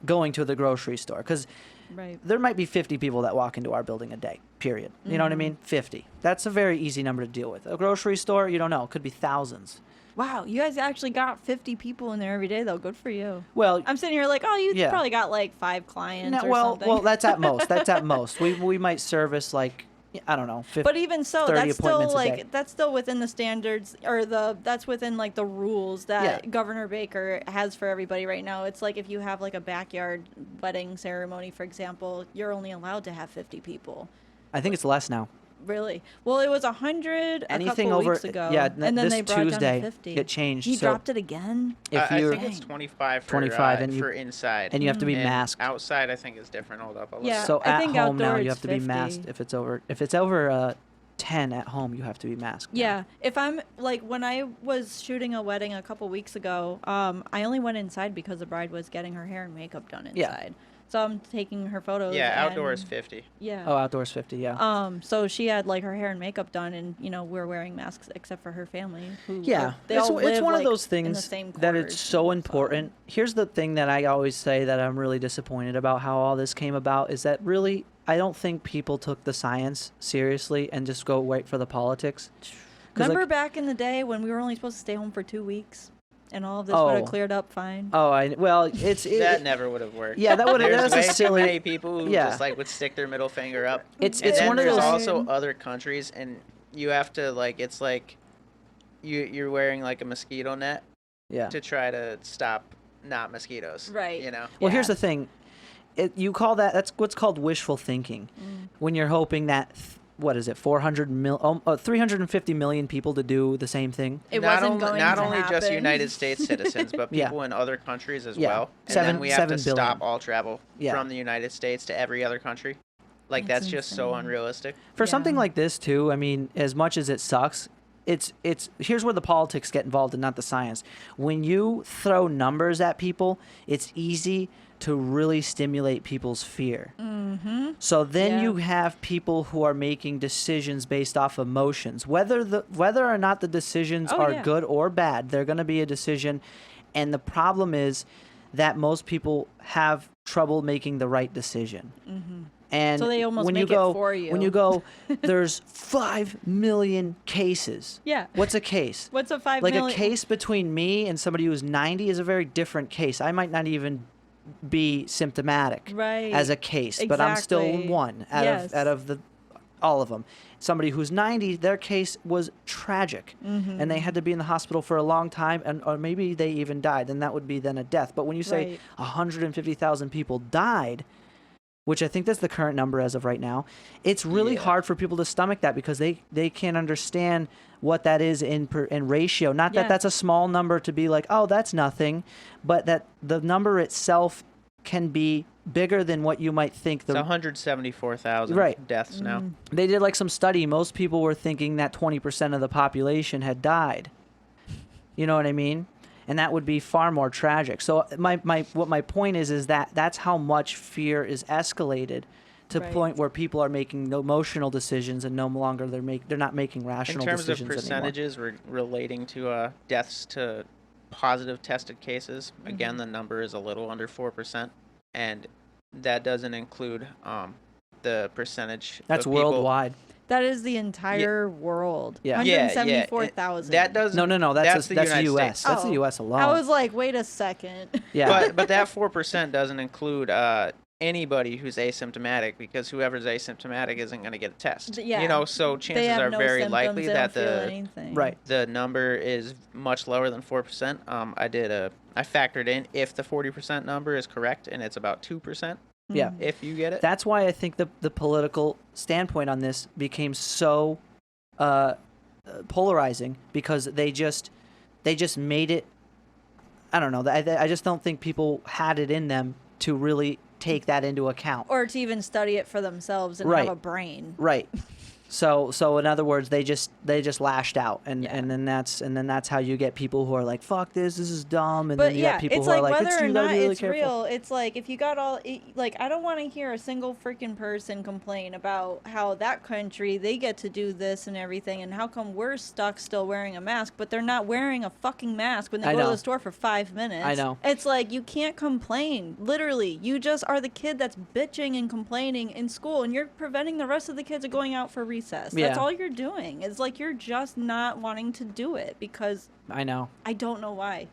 going to the grocery store. Because Right. there might be 50 people that walk into our building a day, period. You know what I mean? 50. That's a very easy number to deal with. A grocery store, you don't know. It could be thousands. Wow, you guys actually got 50 people in there every day, though. Good for you. Well, I'm sitting here like, oh, you Yeah. probably got like 5 clients or well, something. well, that's at most. That's at most. We might service like, I don't know, 50. But even so, 30 that's still appointments a day. like that's still within the standards or that's within like the rules that Yeah. Governor Baker has for everybody right now. It's like if you have like a backyard wedding ceremony, for example, you're only allowed to have 50 people. I think it's less now. Really? Well, it was 100 Anything a couple over, weeks ago. yeah, and then this they brought Tuesday it down to 50. it changed. He so dropped it again. if I you're think it's Dang. 25 for, 25 and you- for inside. and you have to be And masked. Outside, I think is different. Hold up. I'll look. Yeah. So I at think home now outdoor you it's have to be 50. masked. If it's over 10 at home, you have to be masked. now. Yeah. If I'm like when I was shooting a wedding a couple weeks ago, I only went inside because the bride was getting her hair and makeup done inside. Yeah. So I'm taking her photos. Yeah, and- outdoors 50. Yeah. Oh, outdoors 50. Yeah. So she had like her hair and makeup done, and we're wearing masks except for her family. Who Yeah, they it's, all it's live, one like, of those in the things same that quarters, it's so important. Here's the thing that I always say that I'm really disappointed about how all this came about is that really I don't think people took the science seriously and just go wait for the politics. 'Cause, Remember like, back in the day when we were only supposed to stay home for 2 weeks, and all of this would Oh. have cleared up fine. well, it's That never would have worked. yeah, that would There's that's way a silly. too many people who yeah. just like would stick their middle finger up. It's And then one of there's those. also other countries, and you have to like it's like you're wearing like a mosquito net Yeah. to try to stop not mosquitoes. Right. You know. Well, here's Yeah. the thing. You call that's what's called wishful thinking. When you're hoping that, what is it, 350 million people to do the same thing. It not wasn't only, going not to only just happen. United States citizens, but Yeah. people in other countries as Yeah. well. And Seven- then we have to 7 billion. stop all travel Yeah. from the United States to every other country. Like That's that's just so insane. unrealistic. For Yeah. something like this too, I mean, as much as it sucks, it's here's where the politics get involved and not the science. When you throw numbers at people, it's easy to really stimulate people's fear. Mm-hmm. So then Yeah. you have people who are making decisions based off emotions. Whether or not the decisions Oh, are yeah. good or bad, they're going to be a decision. And the problem is that most people have trouble making the right decision. Mm-hmm. And So they almost when make you it go, for you. When you go, there's 5 million cases. Yeah. What's a case? What's a 5 Like million? a case between me and somebody who's 90 is a very different case. I might not even be symptomatic Right. as a case, but I'm still Exactly. one Yes. out of the all of them. Somebody who's 90, their case was tragic, Mm-hmm. and they had to be in the hospital for a long time, or maybe they even died. Then that would be then a death. But when you say Right. 150,000 people died, which I think that's the current number as of right now, it's really Yeah. hard for people to stomach that because they can't understand what that is in ratio. Not Yeah. that that's a small number to be like, oh, that's nothing, but that the number itself can be bigger than what you might think. It's 174,000 Right. deaths now. Mm. They did like some study. Most people were thinking that 20% of the population had died. You know what I mean? And that would be far more tragic. So my point is that that's how much fear is escalated to the Right. point where people are making emotional decisions and no longer they're not making In rational terms of decisions anymore. percentages relating to deaths to positive tested cases, again, the number is a little under 4%, and that doesn't include the percentage. That's of people. worldwide. That is the entire world. Yeah. Yeah, 174,000. That does No, that's the that's United U.S. States. That's the Oh. U.S. alone. I was like, wait a second. yeah. But that 4% doesn't include anybody who's asymptomatic, because whoever's asymptomatic isn't going to get a test. Yeah. You know, so They chances have are no very symptoms, likely they that don't feel the anything. Right. the number is much lower than 4%. I factored in if the 40% number is correct, and it's about 2%. Yeah. If you get it. That's why I think the political standpoint on this became so polarizing, because they just made it. I don't know. I just don't think people had it in them to really take that into account. Or to even study it for themselves and Right. have a brain. Right. So in other words, they just lashed out, and then that's how you get people who are like, fuck this is dumb, and But then you get people it's who are like like, whether or you not gotta be really it's careful. real, it's like if you got like I don't want to hear a single freaking person complain about how that country they get to do this and everything, and how come we're stuck still wearing a mask, but they're not wearing a fucking mask when they I go to know. the store for 5 minutes. I know. It's like you can't complain. Literally, you just are the kid that's bitching and complaining in school, and you're preventing the rest of the kids of going out for recess. Yeah. That's all you're doing. It's like you're just not wanting to do it because I know. I don't know why.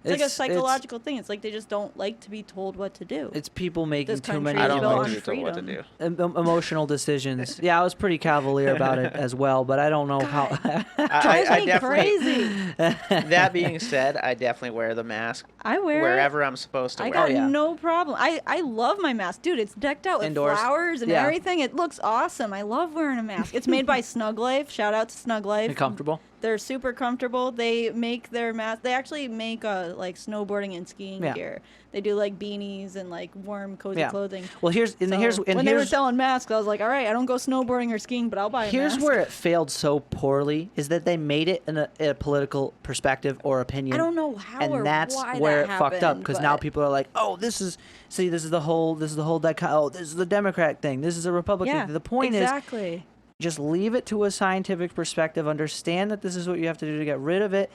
It's like a psychological thing. It's like they just don't like to be told what to do. It's people making This too many country I don't built like on to be told what to freedom. do. emotional decisions. Yeah, I was pretty cavalier about it as well, but I don't know how. Drives me definitely. crazy. That being said, I definitely wear the mask I wear wherever I'm supposed to I wear got it. yeah. no problem. I love my mask. Dude, it's decked out with Indoors. flowers and Yeah. everything. It looks awesome. I love wearing a mask. It's made by Snug Life. Shout out to Snug Life. You comfortable? They're super comfortable. They make their mask. They actually make like snowboarding and skiing Yeah. gear. They do like beanies and like warm, cozy Yeah. clothing. Well, when They were selling masks, I was like, all right, I don't go snowboarding or skiing, but I'll buy a here's mask. where it failed so poorly is that they made it in a political perspective or opinion. I don't know how and or that's why where that it fucked up happened, because now but- people are like, oh, this is the whole this is the Democrat thing. This is a Republican Yeah, thing. The point is exactly. just leave it to a scientific perspective. Understand that this is what you have to do to get rid of it.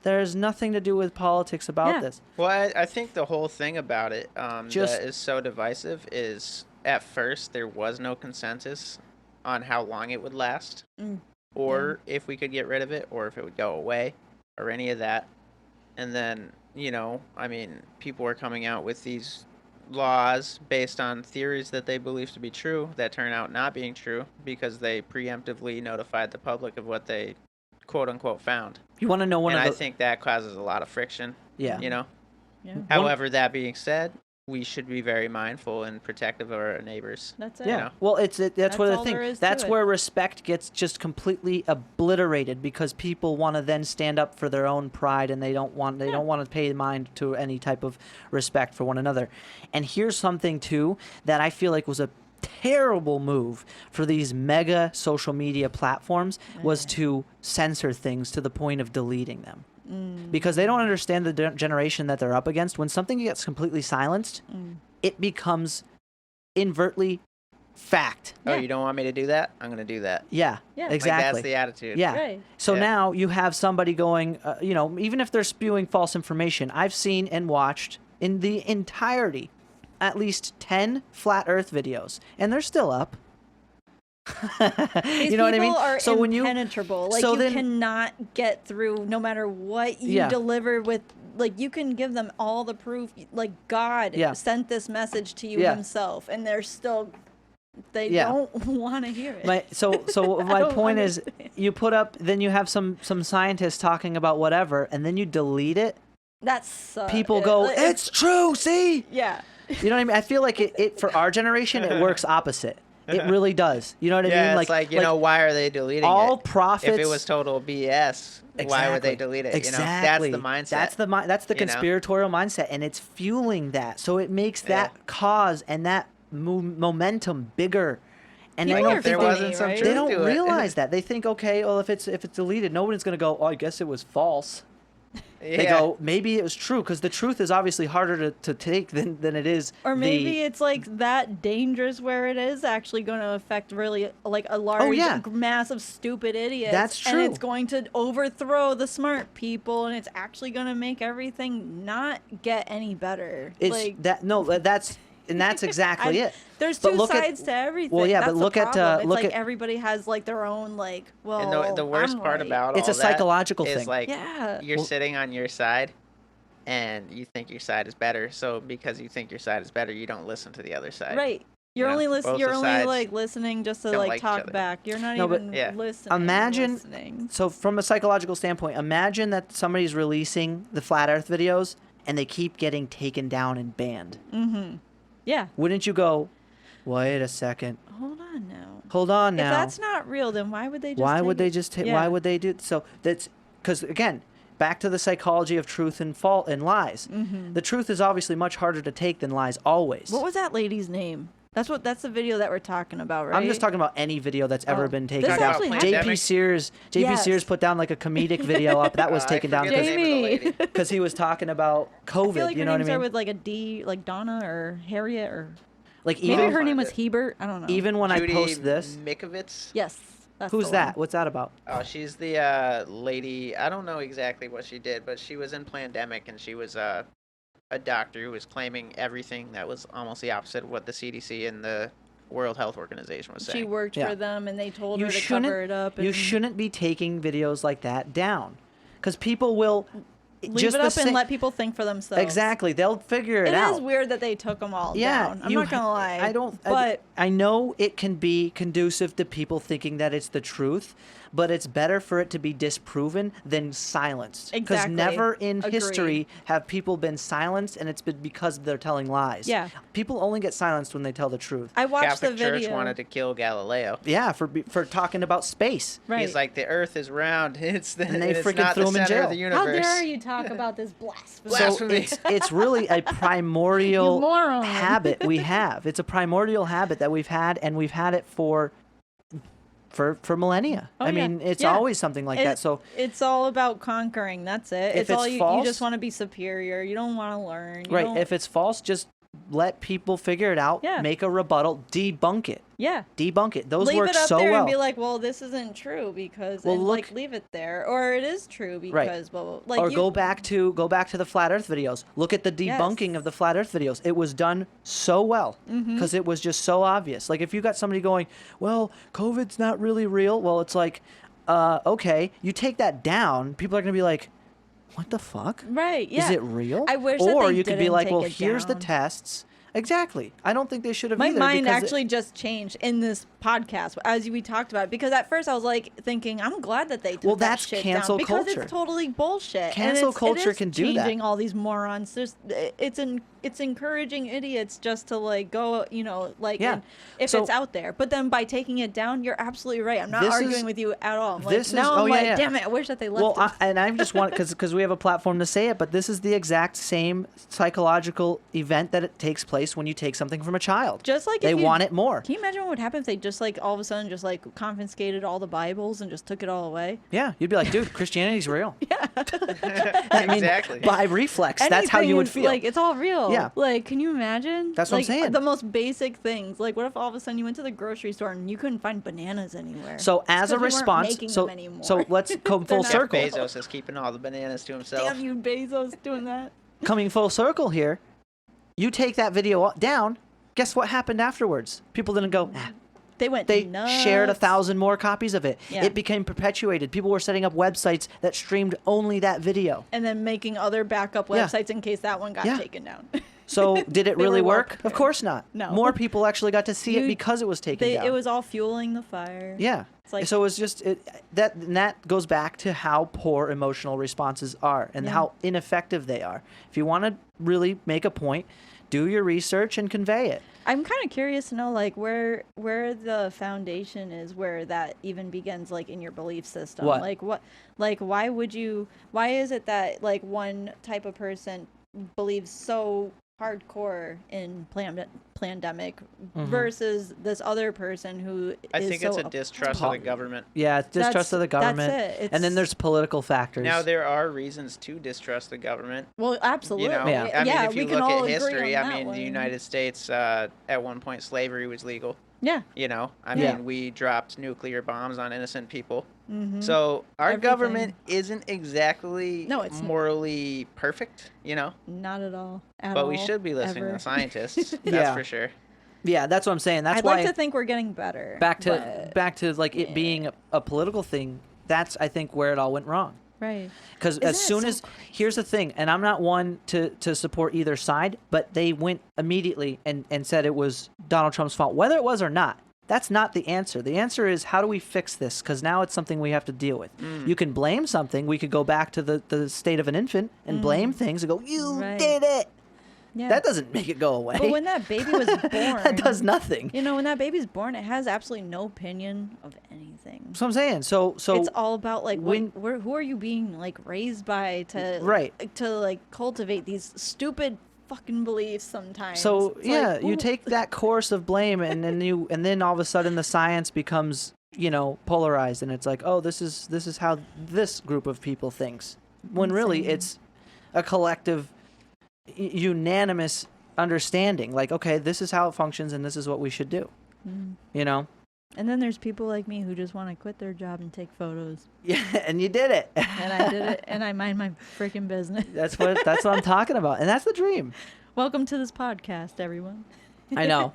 There's nothing to do with politics about Yeah. this. Well, I think the whole thing about it Just- that is so divisive is at first there was no consensus on how long it would last, or if we could get rid of it, or if it would go away, or any of that. And then, I mean, people were coming out with these laws based on theories that they believe to be true that turn out not being true because they preemptively notified the public of what they quote unquote found. You want to know one And of I the think that causes a lot of friction. Yeah. Yeah. However, that being said, we should be very mindful and protective of our neighbors. That's it. Yeah. know? Well, that's what the all thing. there is to That's it. where respect gets just completely obliterated because people want to then stand up for their own pride and they don't want to pay mind to any type of respect for one another. And here's something too that I feel like was a terrible move for these mega social media platforms was to censor things to the point of deleting them. Because they don't understand the generation that they're up against. When something gets completely silenced, it becomes invertly fact. Oh, Yeah. you don't want me to do that? I'm going to do that. Yeah, Yeah. Like, exactly. Like, that's the attitude. Yeah. Right. So Yeah. now you have somebody going, even if they're spewing false information, I've seen and watched in the entirety at least 10 flat earth videos, and they're still up. These You know what I mean? people are So when you impenetrable. Like so you then- cannot get through no matter what you Yeah. deliver with. Like you can give them all the proof. Like God Yeah. sent this message to you Yeah. Himself, and they're still. They Yeah. don't want to hear it. my my don't point is, understand. you put up, then you have some scientists talking about whatever, and then you delete it. That's People go, it's true. See, yeah. you know what I mean? I feel like it for our generation, it works opposite. It really does. You know what I Yeah, mean? it's like, why are they deleting all it? profits. If it was total BS, why would they delete it? Exactly. That's the mindset. That's the you know? conspiratorial mindset, and it's fueling that. So it makes that Yeah. cause and that momentum bigger. And People they are don't think there funny, wasn't some right? truth they don't to it. realize that. They think, okay, well, if it's deleted, nobody's gonna go, oh, I guess it was false. They Yeah. go, maybe it was true, because the truth is obviously harder to take than it is. Or maybe the, it's like that dangerous where it is actually going to affect really like a large yeah. mass of stupid idiots. That's And true. it's going to overthrow the smart people, and it's actually going to make everything not get any better. it's like, that's exactly it. There's But two look at- sides to everything. well, yeah, That's but the look at, problem. It's look like at- everybody has like their own like. Well, And the worst I'm part right. about It's all a psychological that thing. is like Yeah. you're Well- sitting on your side and you think your side is better. So because you think your side is better, you don't listen to the other side. Right. You're You know, only both You're the only sides like listening just to don't like like each talk other. back. You're not No, but- even Yeah. listening. Imagine- listening. So from a psychological standpoint, imagine that somebody's releasing the flat Earth videos and they keep getting taken down and banned. Yeah. Wouldn't you go, wait a second, Hold on now. hold on now? If that's not real, then why would they just why take would they it? just take? Yeah. Why would they do? So that's because again, back to the psychology of truth and fault and lies. The truth is obviously much harder to take than lies always. What was that lady's name? That's the video that we're talking about, right? I'm just talking about any video that's ever been taken This down. actually JP Sears Yes. put down like a comedic video up that was taken down I forget the name of the lady. because he was talking about COVID. I feel like you her know what I names mean? are with like a D, like Donna or Harriet or Like maybe even her name find was it. Hebert. I don't know. even when Judy I post this, Mikovits. yes, that's who's the that? one. What's that about? Oh, she's the lady. I don't know exactly what she did, but she was in Plandemic, and she was a doctor who was claiming everything that was almost the opposite of what the CDC and the World Health Organization was saying. She worked Yeah. for them, and they told You her to shouldn't. cover it up. And You shouldn't be taking videos like that down, because people will leave just it the up and same- let people think for themselves. Exactly, they'll figure it It out. is weird that they took them all Yeah, down. I'm not gonna lie. I don't. But I know it can be conducive to people thinking that it's the truth, but it's better for it to be disproven than silenced. Because Exactly. never in Agreed. history have people been silenced, and it's been because they're telling lies. Yeah. People only get silenced when they tell the truth. I watched Catholic the video. Church wanted to kill Galileo. Yeah, for talking about space. Right. He's like, the Earth is round. It's the And they it's freaking not threw the him in center of jail. the How universe. dare you talk about this blasphemy? So Blasphemy. it's really a primordial You moron. habit we have. It's a primordial habit that we've had, and we've had it for millennia. Oh, I yeah. mean, it's Yeah. always something like that. So it's all about conquering. That's it. If It's all it's you false- just want to be superior. You don't want to learn. You right, don't- if it's false, just let people figure it out. Yeah. Make a rebuttal. Debunk it. yeah. Debunk it. Those Leave work it up so there well. and be like, well, this isn't true because, Well, and, look- like, leave it there, or it is true because, blah, blah, blah. Like, or you, go back to the flat Earth videos. Look at the debunking Yes. of the flat Earth videos. It was done so well Mm-hmm. because it was just so obvious. Like if you got somebody going, "Well, COVID's not really real," well, it's like, okay, you take that down, people are gonna be like, "What the fuck? right? Yeah. Is it real?" I wish that Or they you could be didn't like, take "Well, it here's the down. tests." Exactly. I don't think they should have My either. mind because actually just changed in this podcast as we talked about it, because at first I was like thinking, I'm glad that they took Well, that that's shit cancel down because culture. it's totally bullshit. Cancel and culture it is can do that. changing all these morons. It's encouraging idiots just to like go, like Yeah. and if So- it's out there. But then by taking it down, you're absolutely right. I'm not This arguing is- with you at all. I'm this is- now oh, I'm yeah, like, yeah. damn it, I wish that they left Well, it. and I just want because we have a platform to say it, but this is the exact same psychological event that it takes place when you take something from a child. Just like they if you- want it more. Can you imagine what would happen if they just like all of a sudden just like confiscated all the Bibles and just took it all away? Yeah, you'd be like, dude, Christianity's real. Yeah, Exactly. By reflex, that's how you Anything would is, feel. Like it's all real. Yeah. Like, can you imagine? That's what I'm like, saying. The most basic things. Like, what if all of a sudden you went to the grocery store and you couldn't find bananas anywhere? So as It's a 'cause we weren't response, making so them anymore. so let's come full They're not- Jeff circle. Bezos is keeping all the bananas to himself. Damn you, Bezos, doing that. Coming full circle here, you take that video down. Guess what happened afterwards? People didn't go. "Ah." They went. They nuts. shared 1,000 more copies of it. Yeah. It became perpetuated. People were setting up websites that streamed only that video. And then making other backup Yeah. websites in case that one got Yeah. taken down. So did it They really were well work? Of prepared. course not. No. More people actually got to see it You- because it was taken down. It was all fueling the fire. Yeah. It's like- So it was just that goes back to how poor emotional responses are and Yeah. how ineffective they are. If you want to really make a point, do your research and convey it. I'm kind of curious to know, like, where the foundation is, where that even begins, like, in your belief system. What? Like, why is it that, like, one type of person believes so hardcore in plandemic versus this other person who I is think so it's a distrust of the Pop- government. Yeah, it's distrust of the That's government. it. And then It's- there's political factors. Now there are reasons to distrust the government. Well, absolutely. You know, Yeah. I mean, if we you can look all at agree history, on I that mean, one. the United States at one point slavery was legal. Yeah. You know, I Yeah. mean, we dropped nuclear bombs on innocent people. Mm-hmm. So our Everything. government isn't exactly No, it's- morally perfect, you know. Not at all. At But all. we should be listening ever. to scientists. That's Yeah. for sure. yeah, that's what I'm saying. That's I'd why like to think we're getting better. back but- to like it being a political thing. That's I think where it all went wrong. right. Because Isn't as it soon so as here's the thing, and I'm not one to support either side, but they went immediately and said it was Donald Trump's fault, whether it was or not. That's not the answer. The answer is how do we fix this? Because now it's something we have to deal with. You can blame something. We could go back to the state of an infant and blame things and go, you Right. did it. Yeah. That doesn't make it go away. But when that baby was born, that does nothing. You know, when that baby's born, it has absolutely no opinion of anything. That's what I'm saying. So It's all about like when- who are you being like raised by to Right. to like cultivate these stupid fucking beliefs sometimes. So It's yeah, like, you ooh. take that course of blame, and then all of a sudden the science becomes, polarized, and it's like, oh, this is how this group of people thinks, when really Insane. it's a collective, unanimous understanding. Like, okay, this is how it functions, and this is what we should do. Mm. And then there's people like me who just want to quit their job and take photos. Yeah, and you did it. And I did it, and I mind my freaking business. That's what I'm talking about, and that's the dream. Welcome to this podcast, everyone. I know.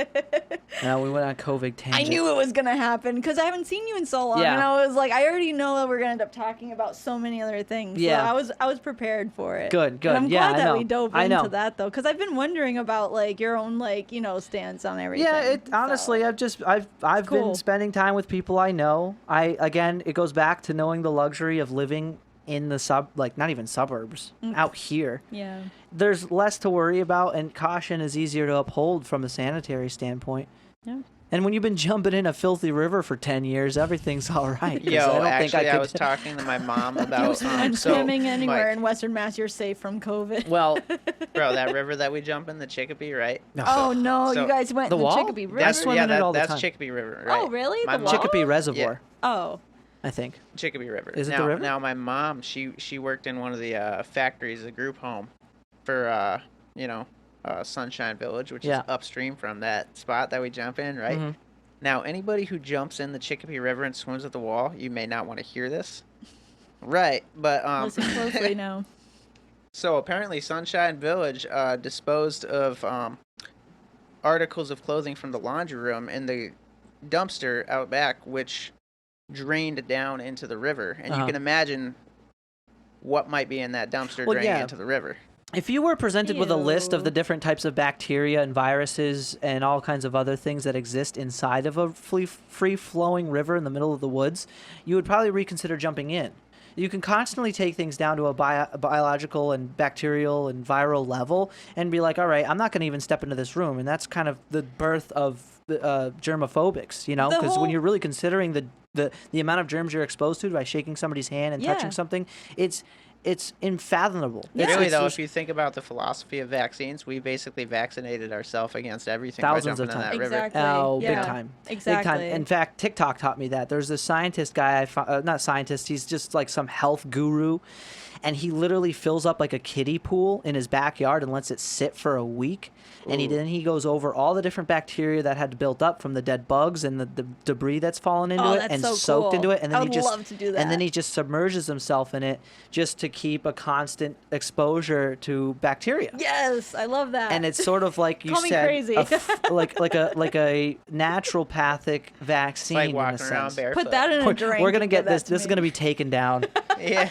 We went on COVID tangent. I knew it was going to happen because I haven't seen you in so long. Yeah. And I was like, I already know that we're going to end up talking about so many other things. Yeah. So I was prepared for it. Good. And I'm Yeah, glad I that know. we dove I know. into that, though, because I've been wondering about, like, your own, like, stance on everything. Yeah, honestly, I've cool. been spending time with people I know. Again, it goes back to knowing the luxury of living in the not even suburbs, out here. Yeah. There's less to worry about, and caution is easier to uphold from a sanitary standpoint. Yeah. And when you've been jumping in a filthy river for 10 years, everything's all right. 'cause Yo, I don't think I could. was talking to my mom about When swimming anywhere Mike, in Western Mass, you're safe from COVID. Well, bro, that river that we jump in, the Chicopee, right? Oh, no, so you guys went the in the wall? Chicopee River? That's swimming it all the that's time. Chicopee River, right? Oh, really? My The mom- wall? Chicopee Reservoir, Oh. I think. Chicopee River. Is it now, the river? Now, my mom, she worked in one of the factories, a group home, for Sunshine Village, which Yeah. is upstream from that spot that we jump in, right? Mhm. Now, anybody who jumps in the Chicopee River and swims at the wall, you may not want to hear this, right? But Listen closely now. So apparently, Sunshine Village disposed of articles of clothing from the laundry room in the dumpster out back, which drained down into the river. And you can imagine what might be in that dumpster draining into the river. If you were presented with a list of Ew. the different types of bacteria and viruses and all kinds of other things that exist inside of a free-flowing river in the middle of the woods, you would probably reconsider jumping in. You can constantly take things down to a biological and bacterial and viral level and be like, all right, I'm not going to even step into this room. And that's kind of the birth of germophobics, because when you're really considering the amount of germs you're exposed to by shaking somebody's hand and touching something, it's unfathomable. Yeah. Really, It's though, just if you think about the philosophy of vaccines, we basically vaccinated ourselves against everything thousands by of jumping in times. that river. Exactly. Oh, Yeah. big time. Exactly. Big time. In fact, TikTok taught me that. There's this scientist guy, not scientist, he's just like some health guru, and he literally fills up like a kiddie pool in his backyard and lets it sit for a week. And then he goes over all the different bacteria that had built up from the dead bugs and the debris that's fallen into it that's and so soaked cool. into it. And then I would he just love to do that. And then he just submerges himself in it just to keep a constant exposure to bacteria. Yes, I love that. And it's sort of like you Call me said, crazy. like a naturopathic vaccine. It's like in a walking around sense. barefoot. Put that in a drink. We're gonna and get give that this. to This is me. gonna be taken down. Yeah.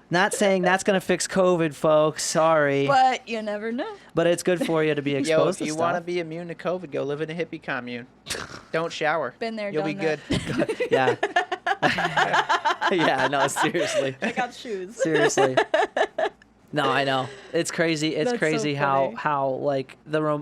Not saying that's gonna fix COVID, folks. Sorry, But you never know. but it's good for you to be Yo, exposed if you to want to stuff. be immune to COVID, go live in a hippie commune. Don't shower. Been there, You'll be done good. that. Yeah. Yeah. No, seriously. I got shoes. Seriously. No, I know. It's crazy. It's That's so crazy funny. how like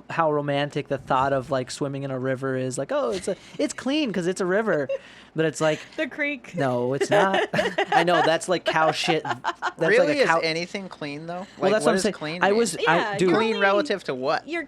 how romantic the thought of like swimming in a river is. Like, oh, it's clean because it's a river, but it's like, The creek. no, it's not. I know that's like cow shit. That's Really, like a cow. is anything clean though? Well, that's what what I'm does saying. clean I mean? was, Yeah, dude. clean only- relative to what? Your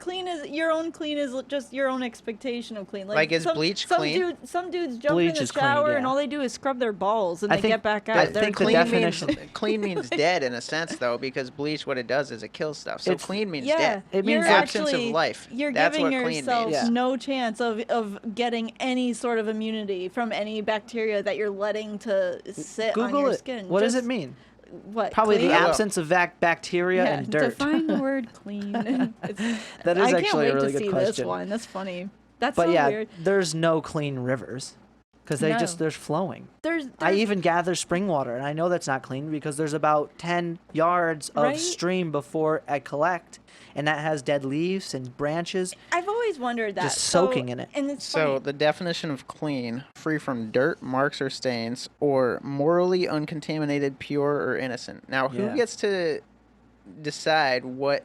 own clean is just your own expectation of clean. Like, is bleach clean? Some dudes jump Bleach in the is clean, shower and yeah. all they do is scrub their balls and I they think- get back I out. They're think the clean. definition- clean means dead in a sense though, because bleach, what it does is it kills stuff. So It's- clean means Yeah, dead. It means you're absence of actually- life. You're That's giving what clean yourself means. Yeah. no chance of getting any sort of immunity from any bacteria that you're letting to sit on Google your it. skin. What does Just- it mean? What? Probably clean? the I will. absence of bacteria Yeah, and dirt. define the word clean. That is I can't actually wait a really to good see question. this one. That's funny. That's But so yeah, weird. there's no clean rivers because No. they're flowing. There's I even gather spring water, and I know that's not clean because there's about 10 yards of Right? stream before I collect, and that has dead leaves and branches. I've always wondered that. Just soaking in it. And it's So funny. the definition of clean, free from dirt, marks or stains, or morally uncontaminated, pure or innocent. Now, who Yeah. gets to decide what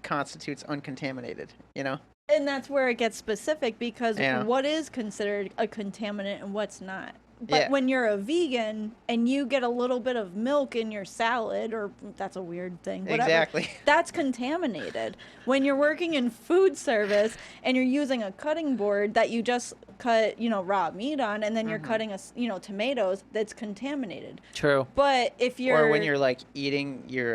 constitutes uncontaminated? You know? And that's where it gets specific because Yeah. what is considered a contaminant and what's not. But when you're a vegan and you get a little bit of milk in your salad, or that's a weird thing, whatever, Exactly. that's contaminated. When you're working in food service and you're using a cutting board that you just cut, raw meat on, and then you're cutting, tomatoes, that's contaminated. True. But if you're... Or when you're, like, eating your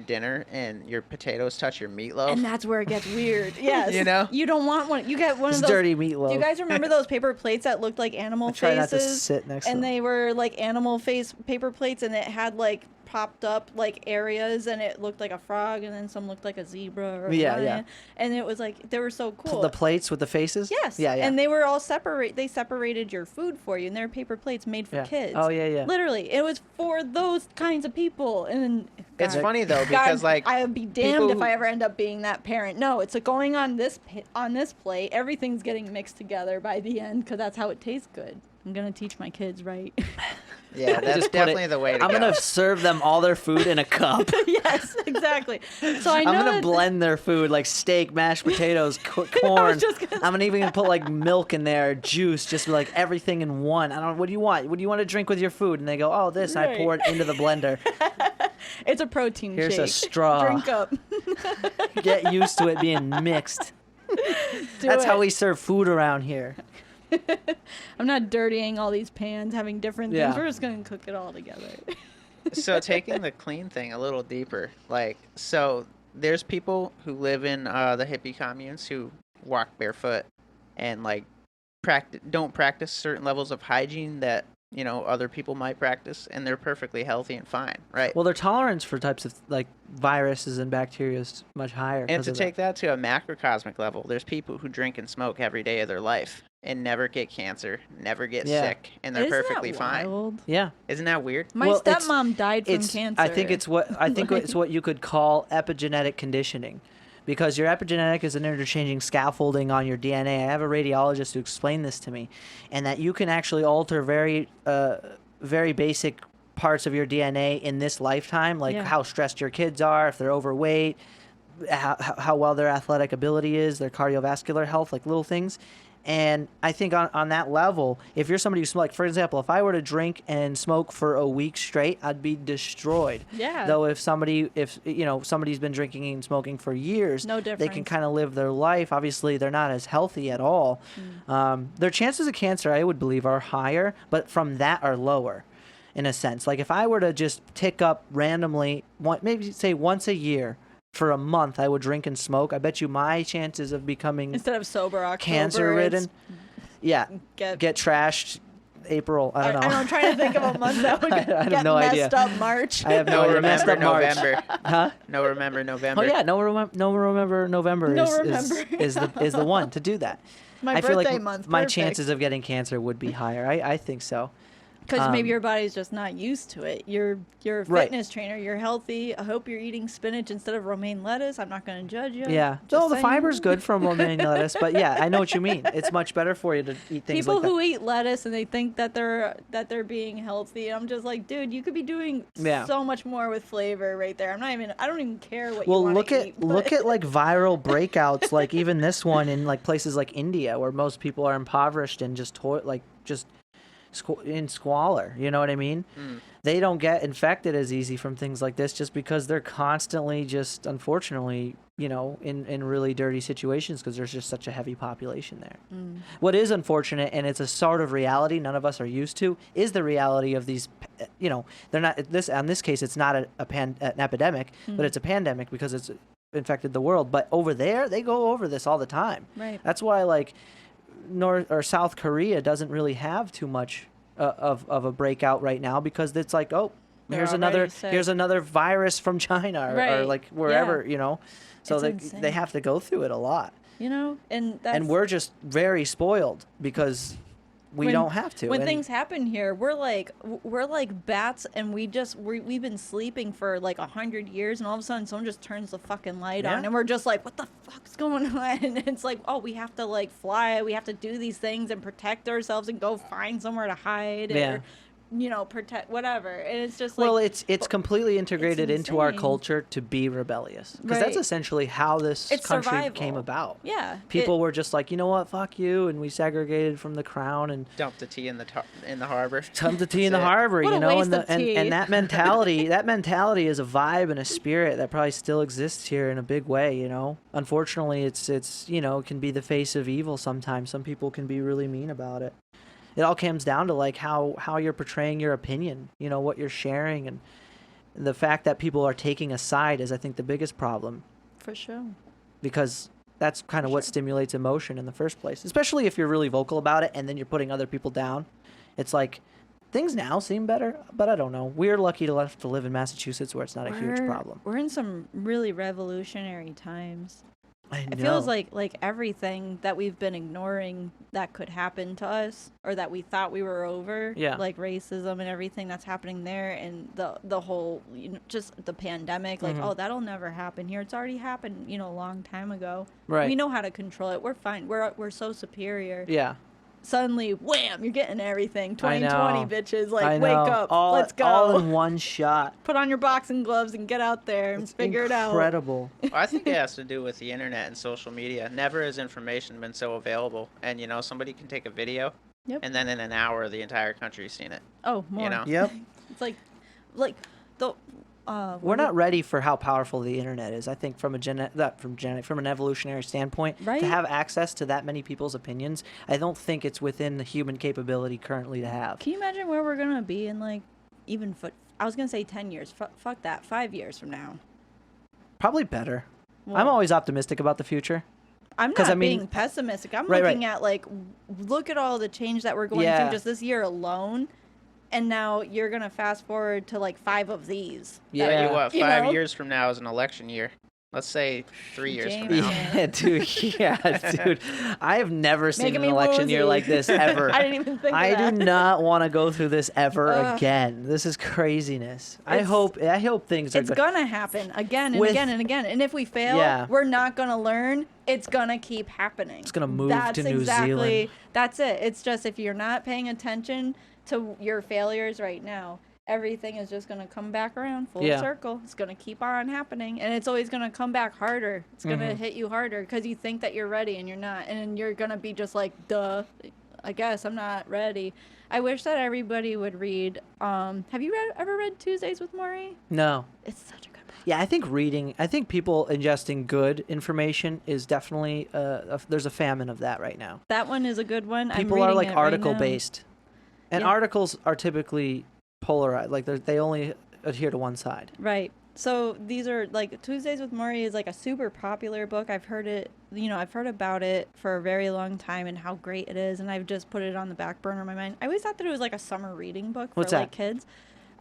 dinner and your potatoes touch your meatloaf. And that's where it gets weird. Yes. You don't want one. You get one of those... dirty meatloaf. Do you guys remember those paper plates that looked like animal try faces? not to sit next to and them. they were like animal face paper plates, and it had like popped up like areas, and it looked like a frog, and then some looked like a zebra or a lion. And it was like, they were so cool. The plates with the faces? Yes. Yeah. And they were all separate. They separated your food for you, and they're paper plates made for kids. Oh, yeah. Literally, it was for those kinds of people. And It's God, funny though because like I would be damned if I ever end up being that parent. No, it's going on this plate. Everything's getting mixed together by the end because that's how it tastes good. I'm gonna teach my kids right. Yeah, that's Just definitely the way to I'm go. going to serve them all their food in a cup. Yes, exactly. So I know I'm going to blend their food like steak, mashed potatoes, corn. I'm going to even put like milk in there, juice, just like everything in one. I don't. What do you want? What do you want to drink with your food? And they go, oh, this. And I pour it into the blender. It's a protein Here's shake. a straw. Drink up. Get used to it being mixed. That's how we serve food around here. I'm not dirtying all these pans, having different things. Yeah. We're just gonna cook it all together. So taking the clean thing a little deeper, like, so there's people who live in the hippie communes who walk barefoot and like don't practice certain levels of hygiene that other people might practice, and they're perfectly healthy and fine, right? Well, their tolerance for types of like viruses and bacteria is much higher. And to take that to a macrocosmic level, there's people who drink and smoke every day of their life and never get cancer, never get sick, and they're Isn't perfectly that fine. wild? Yeah. Isn't that weird? My stepmom died from cancer. I think it's what you could call epigenetic conditioning, because your epigenetic is an interchanging scaffolding on your DNA. I have a radiologist who explained this to me, and that you can actually alter very basic parts of your DNA in this lifetime, like how stressed your kids are, if they're overweight, how well their athletic ability is, their cardiovascular health, like little things. And I think on that level, if you're somebody who smokes, like for example, if I were to drink and smoke for a week straight, I'd be destroyed. Yeah. Though if somebody's been drinking and smoking for years, No they can difference. kind of live their life. Obviously, they're not as healthy at all. Their chances of cancer, I would believe, are higher, but from that are lower, in a sense. Like if I were to just tick up randomly, maybe say once a year, for a month, I would drink and smoke. I bet you my chances of becoming instead of sober October, cancer-ridden, get trashed. April, I don't know. I'm trying to think of a month that would I have get no messed idea. up March. I have no idea. Messed Remember up March. November. Huh? No, remember November. Oh yeah, no remember November No is remember. is the one to do that. My I feel birthday like month. my Perfect. chances of getting cancer would be higher. I think so. Because maybe your body's just not used to it. You're a Right. fitness trainer. You're healthy. I hope you're eating spinach instead of romaine lettuce. I'm not going to judge you. Yeah. Just No, the saying. fiber's good from romaine lettuce, but yeah, I know what you mean. It's much better for you to eat things People like that. who eat lettuce and they think that they're being healthy. I'm just like, dude, you could be doing so much more with flavor right there. I don't even care what you Well, want look to eat. look at like viral breakouts, like even this one in like places like India, where most people are impoverished and just in squalor. You know what I mean? They don't get infected as easy from things like this just because they're constantly just, unfortunately, in really dirty situations because there's just such a heavy population there. What is unfortunate, and it's a sort of reality none of us are used to, is the reality of these, they're not, in this case, it's not an epidemic, but it's a pandemic because it's infected the world. But over there, they go over this all the time. Right. That's why, like, North or South Korea doesn't really have too much of a breakout right now because it's like, oh, They're here's already sick. another virus from China or Right. like wherever, So It's they insane. have to go through it a lot. And that's, And we're just very spoiled because we don't have to. When And things happen here, we're like bats, and we've been sleeping for like 100 years, and all of a sudden someone just turns the fucking light on, and we're just like, what the fuck's going on? And it's like, oh, we have to like fly, we have to do these things and protect ourselves and go find somewhere to hide. Yeah. protect whatever. And it's just like, well, it's completely integrated into our insane. culture to be rebellious, because that's Right. essentially how this It's country survival. came about. Yeah. People were just like, you know what, fuck you, and we segregated from the crown and Dump the tea in the harbor. dump the tea in the That's it. harbor, What a waste of and, tea. and that mentality is a vibe and a spirit that probably still exists here in a big way. Unfortunately, it's it can be the face of evil sometimes. Some people can be really mean about it. It all comes down to like how you're portraying your opinion, what you're sharing, and the fact that people are taking a side is, I think, the biggest problem, For sure. because that's kind of what stimulates emotion in the first place, especially if you're really vocal about it and then you're putting other people down. It's like things now seem better, but I don't know. We're lucky to live in Massachusetts, where it's not a huge problem. We're in some really revolutionary times. I know. It feels like everything that we've been ignoring that could happen to us, or that we thought we were over, Yeah. like racism and everything that's happening there, and the whole just the pandemic, like, oh, that'll never happen here. It's already happened, a long time ago. Right. We know how to control it. We're fine. We're so superior. Yeah. Suddenly, wham! You're getting everything. I 2020, know. bitches. I Like, know. wake up. Let's go. All in one shot. Put on your boxing gloves and get out there and figure it out. Incredible. Well, I think it has to do with the internet and social media. Never has information been so available. And, somebody can take a video, Yep. and then in an hour, the entire country's seen it. Oh, more. Yep. It's like the. We're not ready for how powerful the internet is. I think from an evolutionary standpoint, Right. to have access to that many people's opinions, I don't think it's within the human capability currently to have. Can you imagine where we're gonna be in I was gonna say 10 years. Fuck that. 5 years from now. Probably better. Well, I'm always optimistic about the future. I'm 'cause, not I mean- being pessimistic. I'm Right, looking at look at all the change that we're going Yeah. through just this year alone. And now you're gonna fast forward to 5 of these. Yeah. Tell you what, You 5 know? years from now is an election year. Let's say 3 years from James. now. Yeah, dude. Yeah, dude. I have never seen Making an me election year woozy. like this ever. I didn't even think I of that. do not want to go through this ever Ugh. again. This is craziness. I It's- hope things are It's good. gonna happen again and With- again and again. And if we fail, Yeah. we're not gonna learn. It's gonna keep happening. It's gonna move to New exactly, Zealand. That's it. It's just if you're not paying attention to your failures right now, everything is just gonna come back around full Yeah. circle. It's gonna keep on happening, and it's always gonna come back harder. It's gonna Mm-hmm. hit you harder because you think that you're ready and you're not, and you're gonna be just like, duh. I guess I'm not ready. I wish that everybody would read. Have you ever read Tuesdays with Maury? No. It's such a good book. Yeah, I think people ingesting good information is definitely there's a famine of that right now. That one is a good one. People are like article based, and Yeah. articles are typically polarized. Like they only adhere to one side. Right. So these are Tuesdays with Maury is a super popular book. I've heard it, I've heard about it for a very long time and how great it is. And I've just put it on the back burner of my mind. I always thought that it was a summer reading book for What's that? kids.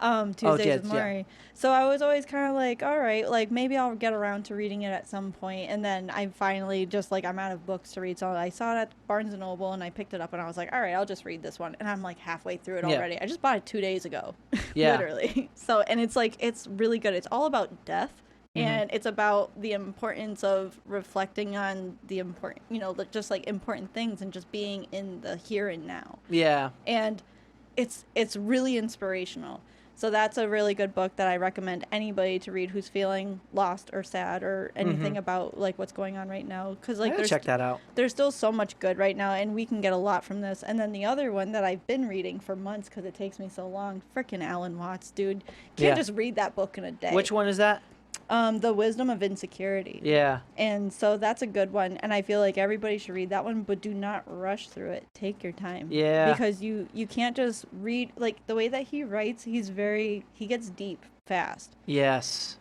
Tuesdays yeah, with Maury. So I was always kind of all right, maybe I'll get around to reading it at some point. And then I finally just I'm out of books to read. So I saw it at Barnes & Noble and I picked it up and I was like, all right, I'll just read this one. And I'm halfway through it Yeah. already. I just bought it 2 days ago. Yeah. Literally. So, and it's it's really good. It's all about death. And it's about the importance of reflecting on the important, just important things and just being in the here and now. Yeah. And it's really inspirational. So that's a really good book that I recommend anybody to read who's feeling lost or sad or anything about what's going on right now. Because I gotta check that out. there's still so much good right now, and we can get a lot from this. And then the other one that I've been reading for months because it takes me so long, frickin' Alan Watts, dude. Can't Yeah. just read that book in a day. Which one is that? The Wisdom of Insecurity. Yeah. And so that's a good one, and I feel like everybody should read that one, but do not rush through it. Take your time. Yeah. Because you can't just read the way that he writes. He gets deep fast. Yes.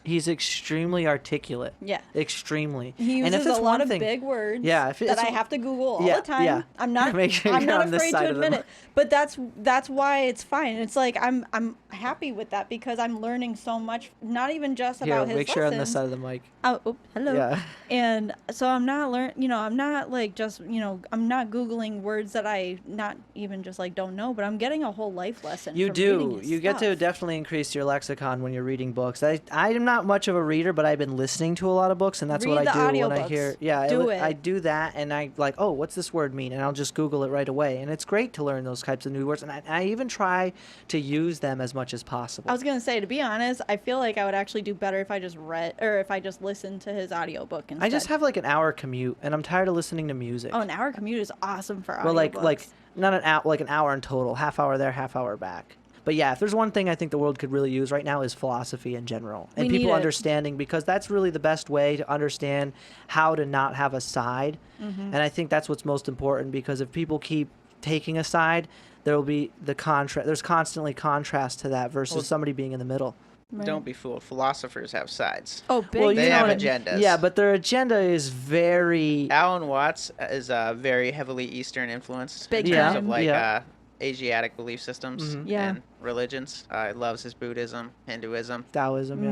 He's extremely articulate. Yeah. Extremely. He and if uses it's a lot one of thing, big words Yeah, that I have to Google all Yeah, the time. yeah. I'm not Make sure I'm you're not on this afraid side to of admit them. it. But that's why it's fine. It's I'm happy with that because I'm learning so much, not even just Here, about his make sure you're on this lessons. side of the mic. Oh, hello. Yeah. And so I'm not I'm not I'm not Googling words that I not even just don't know, but I'm getting a whole life lesson. You from reading do. his You get to stuff. definitely increase your lexicon when you're reading books. I'm not much of a reader, but I've been listening to a lot of books, and that's what Read I the do when I audiobooks. hear. Yeah, Do it. I do that, and I like, oh, what's this word mean? And I'll just Google it right away, and it's great to learn those types of new words, and I even try to use them as much as possible. I was gonna say, to be honest, I feel like I would actually do better if I just read or if I just listened to his audiobook instead. I just have like an hour commute, and I'm tired of listening to music. Oh, an hour commute is awesome for audiobooks. Well, like not an hour, like an hour in total, half hour there, half hour back. But yeah, if there's one thing I think the world could really use right now is philosophy in general, and We people need it. understanding, because that's really the best way to understand how to not have a side. And I think that's what's most important, because if people keep taking a side, there will be the contrast. There's constantly contrast to that versus somebody being in the middle. Right. Don't be fooled. Philosophers have sides. Oh, big. Well, They you know have what- agendas. Yeah, but their agenda is very. Alan Watts is very heavily Eastern influenced Big in terms time. of like Yeah. Asiatic belief systems Yeah. and religions. Loves his Buddhism, Hinduism. Taoism,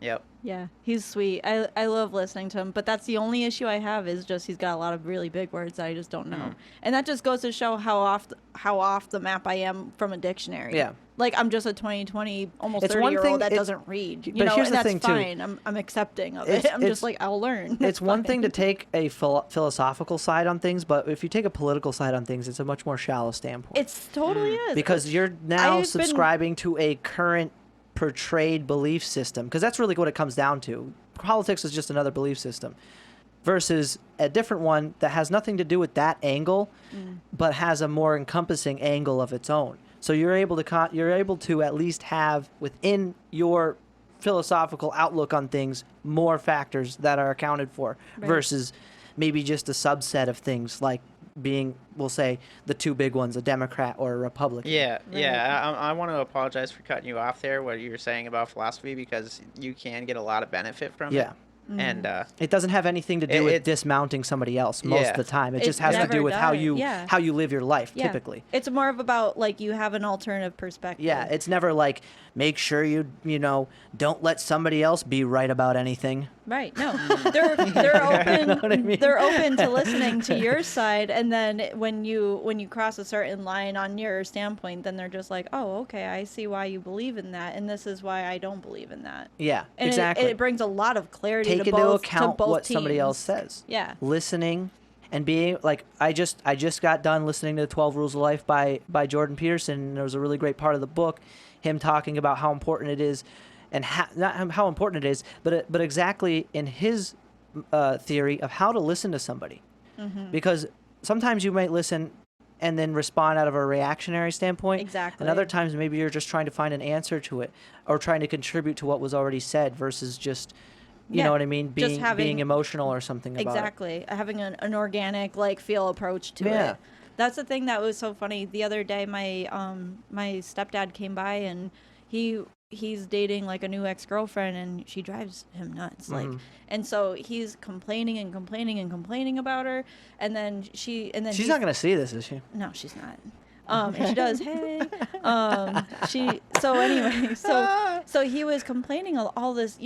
yeah. Yep. Yeah, he's sweet. I love listening to him, but that's the only issue I have is just he's got a lot of really big words that I just don't know, and that just goes to show how off the map I am from a dictionary. Yeah. Like I'm just a 20, almost It's one 30-year-old thing- that doesn't read. You but know, here's and the that's thing, too. fine. I'm accepting of it. It's- I'm just it's- like I'll learn. It's one thing to take a philosophical side on things, but if you take a political side on things, it's a much more shallow standpoint. It's totally is Because you're now I've been- subscribing to a current portrayed belief system, because that's really what it comes down to. Politics is just another belief system versus a different one that has nothing to do with that angle, but has a more encompassing angle of its own. So you're able to at least have within your philosophical outlook on things more factors that are accounted for Right. versus maybe just a subset of things, like being, we'll say, the two big ones, a Democrat or a Republican. Yeah, Right. yeah. I want to apologize for cutting you off there, what you were saying about philosophy, because you can get a lot of benefit from Yeah. it. And It doesn't have anything to do with dismounting somebody else most Yeah. of the time. It It just has to never do with how does, you yeah. how you live your life Yeah. typically. It's more of about like you have an alternative perspective. Yeah, it's never like make sure you don't let somebody else be right about anything. Right. No, they're open. what I mean? They're open to listening to your side, and then when you cross a certain line on your standpoint, then they're just like, oh, okay, I see why you believe in that, and this is why I don't believe in that. Yeah, And exactly. it brings a lot of clarity Take to into both account to both what somebody teams. else says. Yeah. Listening and being like I just got done listening to the 12 Rules of Life by Jordan Peterson, and there was a really great part of the book, him talking about how important it is, and not how important it is, but exactly in his theory of how to listen to somebody, because sometimes you might listen and then respond out of a reactionary standpoint. Exactly. And other times maybe you're just trying to find an answer to it or trying to contribute to what was already said versus just, you Yeah, know what I mean, just being having- emotional or something about it. Exactly. Having an organic like feel approach to Yeah. it. That's the thing that was so funny. The other day my my stepdad came by and he's dating like a new ex-girlfriend and she drives him nuts. Like and so he's complaining and complaining and complaining about her and then She's he's- not going to see this, is she? No, she's not. And she does, hey. So he was complaining all this,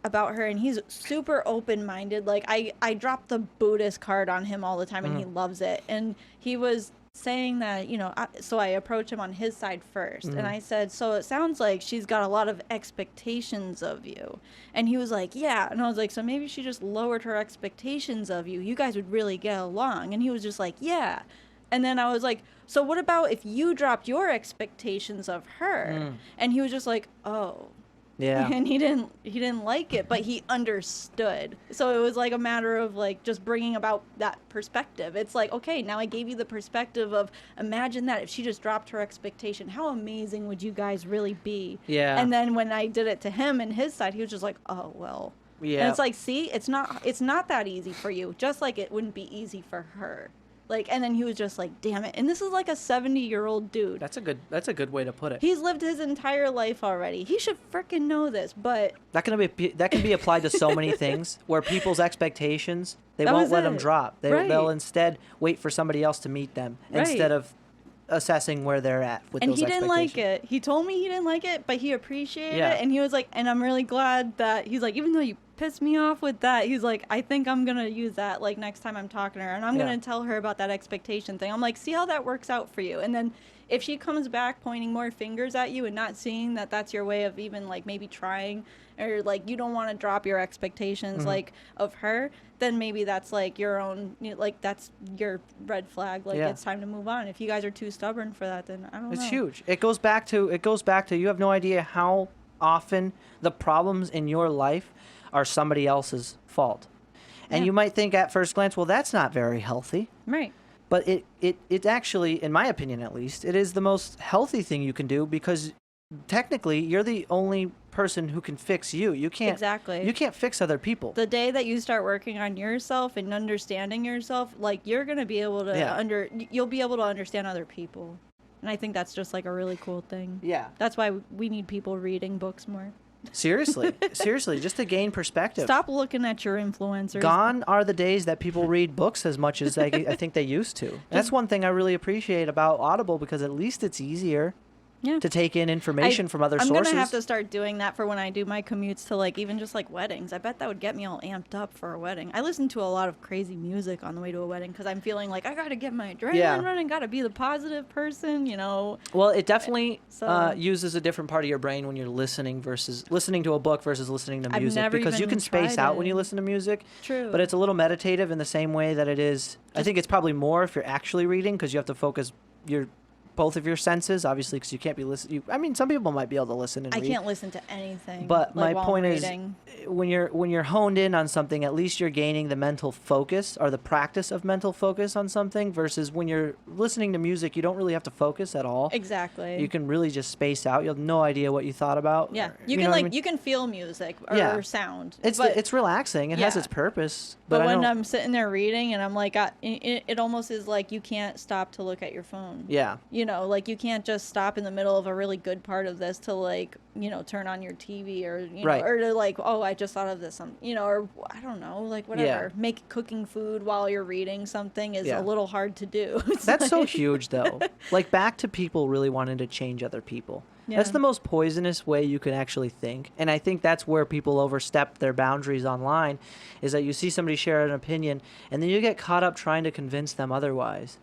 about her, and he's super open-minded. Like I drop the Buddhist card on him all the time, and he loves it. And he was saying that, so I approached him on his side first, and I said, so it sounds like she's got a lot of expectations of you. And he was like, yeah. And I was like, so maybe she just lowered her expectations of you. You guys would really get along. And he was just like, yeah. And then I was like, so what about if you dropped your expectations of her? And he was just like, oh. Yeah. And he didn't like it, but he understood. So it was like a matter of like just bringing about that perspective. It's like, okay, now I gave you the perspective of imagine that if she just dropped her expectation, how amazing would you guys really be? Yeah. And then when I did it to him and his side, he was just like, oh, well. Yeah. And it's like, see, it's not that easy for you, just like it wouldn't be easy for her. Like, and then he was just like, damn it. And this is like a 70-year-old dude. That's a good way to put it. He's lived his entire life already. He should freaking know this, but That can be applied to so many things where people's expectations, they That won't was let them it. drop. Right. They'll instead wait for somebody else to meet them Right. instead of assessing where they're at with and those he didn't like expectations. it. He told me he didn't like it, but he appreciated Yeah. it, and he was like, and I'm really glad that he's like, even though you pissed me off with that. He's like, I think I'm going to use that, like, next time I'm talking to her, and I'm going to tell her about that expectation thing. I'm like, see how that works out for you. And then if she comes back pointing more fingers at you and not seeing that that's your way of even, like, maybe trying, or, like, you don't want to drop your expectations, like, of her, then maybe that's, like, your own, you know, like, that's your red flag. Like, it's time to move on. If you guys are too stubborn for that, then I don't know. It's huge. It goes back to you have no idea how often the problems in your life are somebody else's fault. And you might think at first glance, well, that's not very healthy. Right. But it actually, in my opinion at least, it is the most healthy thing you can do, because technically you're the only person who can fix you. You can't fix other people. The day that you start working on yourself and understanding yourself, like, you're going to be able to you'll be able to understand other people. And I think that's just, like, a really cool thing. Yeah. That's why we need people reading books more. Seriously, just to gain perspective. Stop looking at your influencers. Gone are the days that people read books as much as I think they used to. That's one thing I really appreciate about Audible, because at least it's easier to take in information from other sources. I'm going to have to start doing that for when I do my commutes to, like, even just, like, weddings. I bet that would get me all amped up for a wedding. I listen to a lot of crazy music on the way to a wedding because I'm feeling like I got to get my adrenaline running, got to be the positive person, you know. Well, it definitely uses a different part of your brain when you're listening to a book versus listening to music, because you can space out when you listen to music. True. But it's a little meditative in the same way that it is. I think it's probably more if you're actually reading, because you have to focus both of your senses, obviously, because you can't be listening. I mean, some people might be able to listen and read. I can't listen to anything. But like, my point is, when you're honed in on something, at least you're gaining the mental focus, or the practice of mental focus on something, versus when you're listening to music, you don't really have to focus at all. Exactly. You can really just space out. You have no idea what you thought about. Yeah. You can, like, you can feel music or sound. It's relaxing. It has its purpose. But when I'm sitting there reading and I'm like, it almost is like you can't stop to look at your phone. Yeah. You know, like, you can't just stop in the middle of a really good part of this to, like, you know, turn on your TV, or, you know, or to, like, oh, I just thought of this, you know, or I don't know, like, whatever. Make cooking food while you're reading something is a little hard to do. That's so huge, though. Like, back to people really wanting to change other people. Yeah. That's the most poisonous way you can actually think. And I think that's where people overstep their boundaries online, is that you see somebody share an opinion, and then you get caught up trying to convince them otherwise.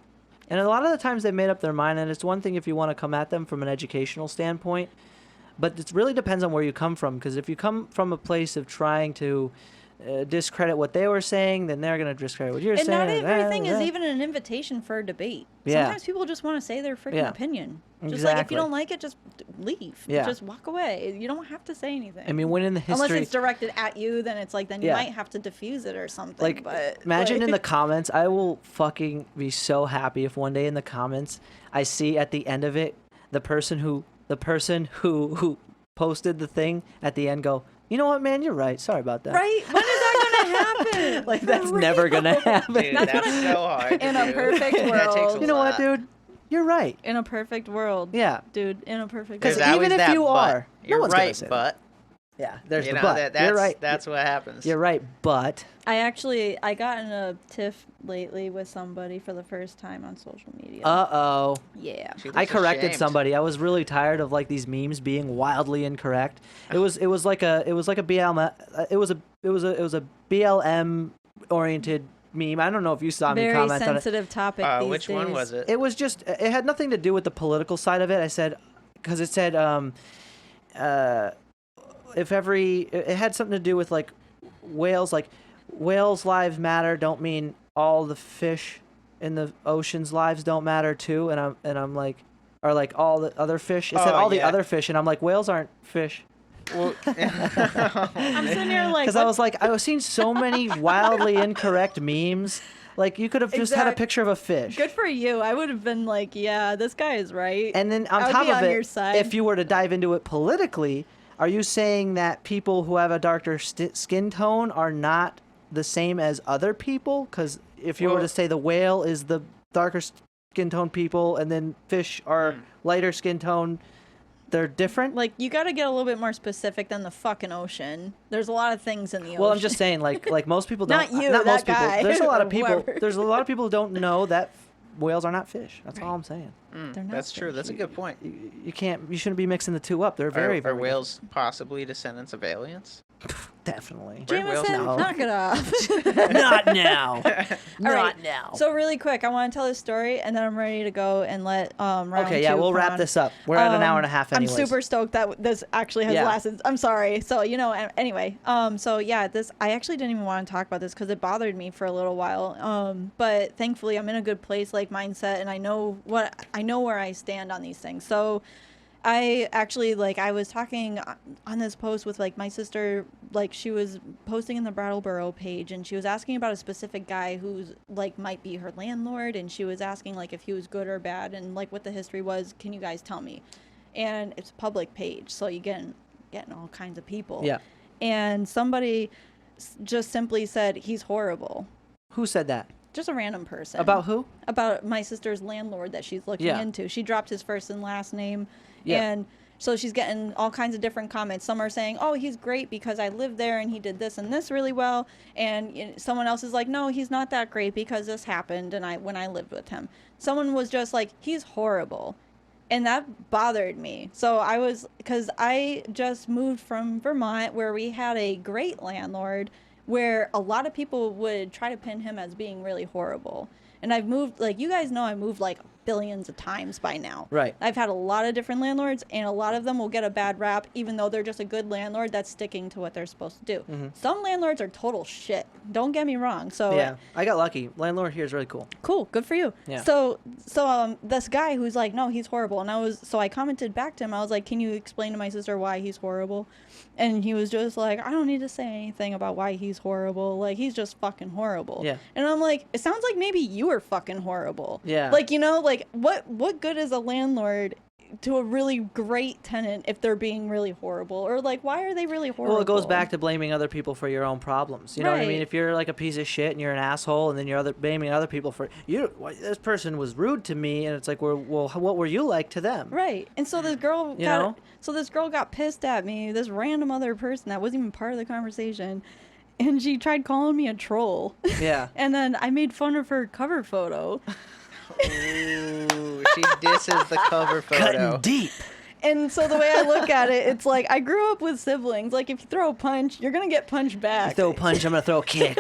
And a lot of the times they've made up their mind, and it's one thing if you want to come at them from an educational standpoint, but it really depends on where you come from, because if you come from a place of trying to discredit what they were saying, then they're going to discredit what you're saying. And not everything is even an invitation for a debate. Yeah. Sometimes people just want to say their freaking opinion. Just exactly. like, if you don't like it, just leave. Yeah. Just walk away. You don't have to say anything. I mean, when in the history... Unless it's directed at you, then it's like, then you might have to diffuse it or something. Like, but imagine like... in the comments, I will fucking be so happy if one day in the comments I see at the end of it the person who posted the thing at the end go, you know what, man, you're right. Sorry about that. Right? When is that going to happen? Like, that's never going to happen. Dude, that's so hard. In a perfect world. That takes a you know lot. what, dude? You're right. In a perfect world. Yeah. Dude, in a perfect world. world. Because even if you are, you're no one's right, gonna say but. That. Yeah, there's you the know, but. You're right. That's what happens. You're right, but. I got in a tiff lately with somebody for the first time on social media. Uh-oh. Yeah. I corrected somebody. I was really tired of, like, these memes being wildly incorrect. It was like a BLM oriented meme. I don't know if you saw me comment on it. Very sensitive topic these which days. one was it? It was just, it had nothing to do with the political side of it. I said, because it said, it had something to do with, like, whales lives matter don't mean all the fish in the ocean's lives don't matter too. And I'm like, or like all the other fish. It said all the other fish, and I'm like, whales aren't fish. Well, I'm sitting here like, because I was like, I was seeing so many wildly incorrect memes. Like, you could have just had a picture of a fish. Good for you. I would have been like, yeah, this guy is right. And then on top of it, if you were to dive into it politically, are you saying that people who have a darker skin tone are not the same as other people? Because if you were to say the whale is the darker skin tone people, and then fish are lighter skin tone, they're different? Like, you got to get a little bit more specific than the fucking ocean. There's a lot of things in the ocean. Well, I'm just saying, like most people don't. Not you, not that most people. guy. There's a lot of people. Whoever. There's a lot of people who don't know that whales are not fish. That's all I'm saying. That's true. That's a good point. You can't. You shouldn't be mixing the two up. They're very, very Are whales possibly descendants of aliens? Definitely. Jameson, No. knock it off. Not now. Not right. now. So really quick, I want to tell this story, and then I'm ready to go and let round Okay, yeah, two we'll come wrap on. this up. We're at an hour and a half anyways. I'm super stoked that this actually has Yeah. lasted. I'm sorry. So, anyway. So, yeah, I actually didn't even want to talk about this because it bothered me for a little while. But thankfully, I'm in a good place, like mindset, and I know where I stand on these things. So, I actually, I was talking on this post with, my sister, she was posting in the Brattleboro page, and she was asking about a specific guy who's, might be her landlord, and she was asking, if he was good or bad, and, what the history was. Can you guys tell me? And it's a public page, so you getting all kinds of people. Yeah. And somebody just simply said, he's horrible. Who said that? Just a random person. About who? About my sister's landlord that she's looking into. She dropped his first and last name. Yeah. And so she's getting all kinds of different comments. Some are saying, oh, he's great because I lived there and he did this and this really well. And someone else is like, no, he's not that great because this happened when I lived with him. Someone was just like, he's horrible. And that bothered me. So because I just moved from Vermont where we had a great landlord where a lot of people would try to pin him as being really horrible. And I've moved, you guys know I moved billions of times by now. Right. I've had a lot of different landlords, and a lot of them will get a bad rap, even though they're just a good landlord that's sticking to what they're supposed to do. Mm-hmm. Some landlords are total shit. Don't get me wrong. So yeah, I got lucky. Landlord here is really cool. Cool, good for you. Yeah. So this guy who's like, no, he's horrible, and I commented back to him. I was like, can you explain to my sister why he's horrible? And he was just like, I don't need to say anything about why he's horrible. He's just fucking horrible. Yeah. And I'm like, it sounds like maybe you were fucking horrible. Yeah. What good is a landlord to a really great tenant if they're being really horrible? Or why are they really horrible? Well, it goes back to blaming other people for your own problems. You know what I mean? If you're a piece of shit and you're an asshole, and then you're blaming other people for this person was rude to me, and it's like, well, what were you like to them? Right. And so this girl got pissed at me, this random other person that wasn't even part of the conversation, and she tried calling me a troll. Yeah. And then I made fun of her cover photo. Ooh, she disses the cover photo. Cutting deep. And so the way I look at it, it's like I grew up with siblings. If you throw a punch, you're going to get punched back. You throw a punch, I'm going to throw a kick.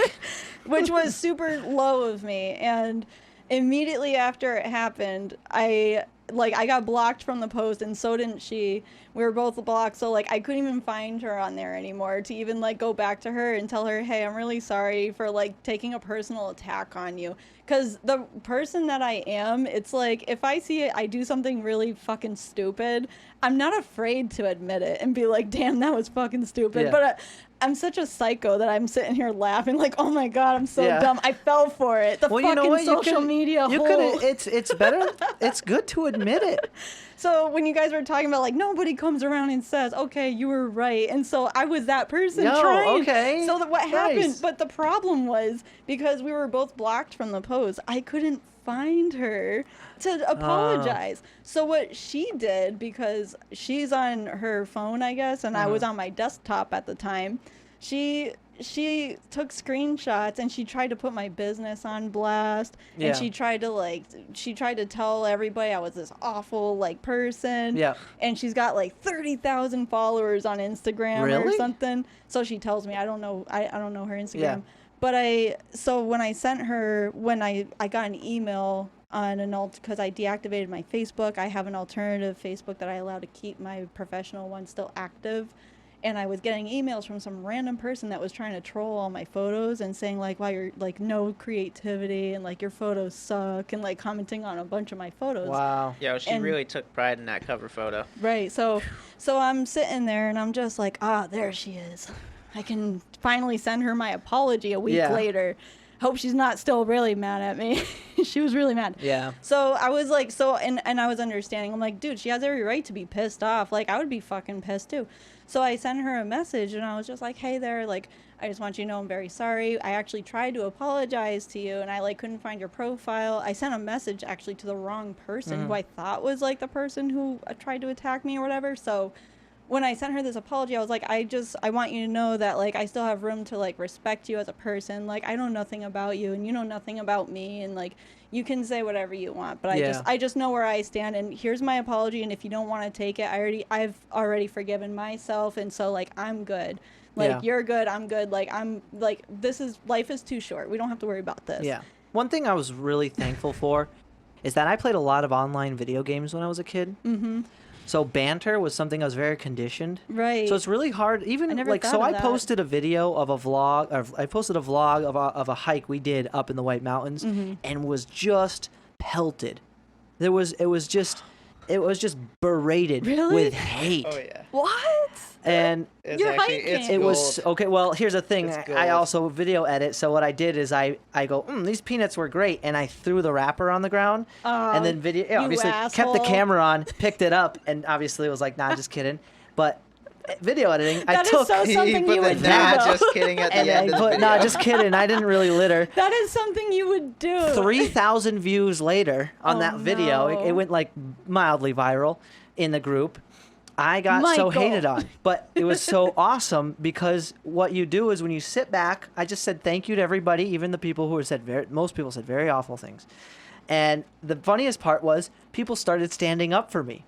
Which was super low of me. And immediately after it happened, I got blocked from the post, and so didn't she. We were both blocked, so I couldn't even find her on there anymore to even go back to her and tell her, hey, I'm really sorry for taking a personal attack on you. Because the person that I am, it's if I see I do something really fucking stupid, I'm not afraid to admit it and be like, damn, that was fucking stupid. Yeah. But I'm such a psycho that I'm sitting here laughing oh my God, I'm so dumb. I fell for it. The fucking social media hole. It's better. It's good to admit it. So when you guys were talking about nobody comes around and says, okay, you were right. And so I was that person trying. Okay. So what happened, Nice. but the problem was because we were both blocked from the post, I couldn't find her to apologize. So what she did, because she's on her phone, I guess, and I was on my desktop at the time, she took screenshots and she tried to put my business on blast. Yeah. And she tried to tell everybody I was this awful person. Yeah. And she's got 30,000 followers on Instagram or Really? something. So she tells me, I don't know her Instagram. Yeah. But so when I sent her, when I got an email on because I deactivated my Facebook, I have an alternative Facebook that I allow to keep my professional one still active. And I was getting emails from some random person that was trying to troll all my photos and saying wow, you're no creativity and your photos suck and commenting on a bunch of my photos. Wow. Yeah, she really took pride in that cover photo. Right. So I'm sitting there and I'm just there she is. I can finally send her my apology a week later. Hope she's not still really mad at me. She was really mad. Yeah. So I was and I was understanding. I'm dude, she has every right to be pissed off. I would be fucking pissed too. So I sent her a message and I was just hey there, I just want you to know I'm very sorry. I actually tried to apologize to you and I couldn't find your profile. I sent a message actually to the wrong person who I thought was the person who tried to attack me or whatever. So when I sent her this apology, I was I want you to know that I still have room to respect you as a person. I know nothing about you and you know nothing about me, and you can say whatever you want, but I just know where I stand, and here's my apology, and if you don't want to take it, I've already forgiven myself, and so I'm good. Like, Yeah. you're good, I'm good. Like, life is too short. We don't have to worry about this. Yeah. One thing I was really thankful for is that I played a lot of online video games when I was a kid. Mm-hmm. So banter was something I was very conditioned. Right. So it's really hard. Even I never like, thought so of I that. posted a video of a vlog. I posted a vlog of a hike we did up in the White Mountains, Mm-hmm. and was just pelted. It was just berated Really? with hate. Oh yeah. What? And It's You're actually hiking. it's it gold. was okay. Well, here's the thing. It's I gold. also video edit. So what I did is I go, these peanuts were great, and I threw the wrapper on the ground, and then you obviously kept the asshole. camera on, picked it up, and obviously it was like, nah, just kidding. But video editing, I That is took. so He something put you the would do. nah, though. just kidding at the And end I of the put, video. nah, just kidding. I didn't really litter. That is something you would do. 3,000 views later on Oh, that video, no. it went like mildly viral in the group. I got so Michael. hated on, but it was so awesome because what you do is when you sit back, I just said thank you to everybody, even the people who most people said very awful things. And the funniest part was people started standing up for me.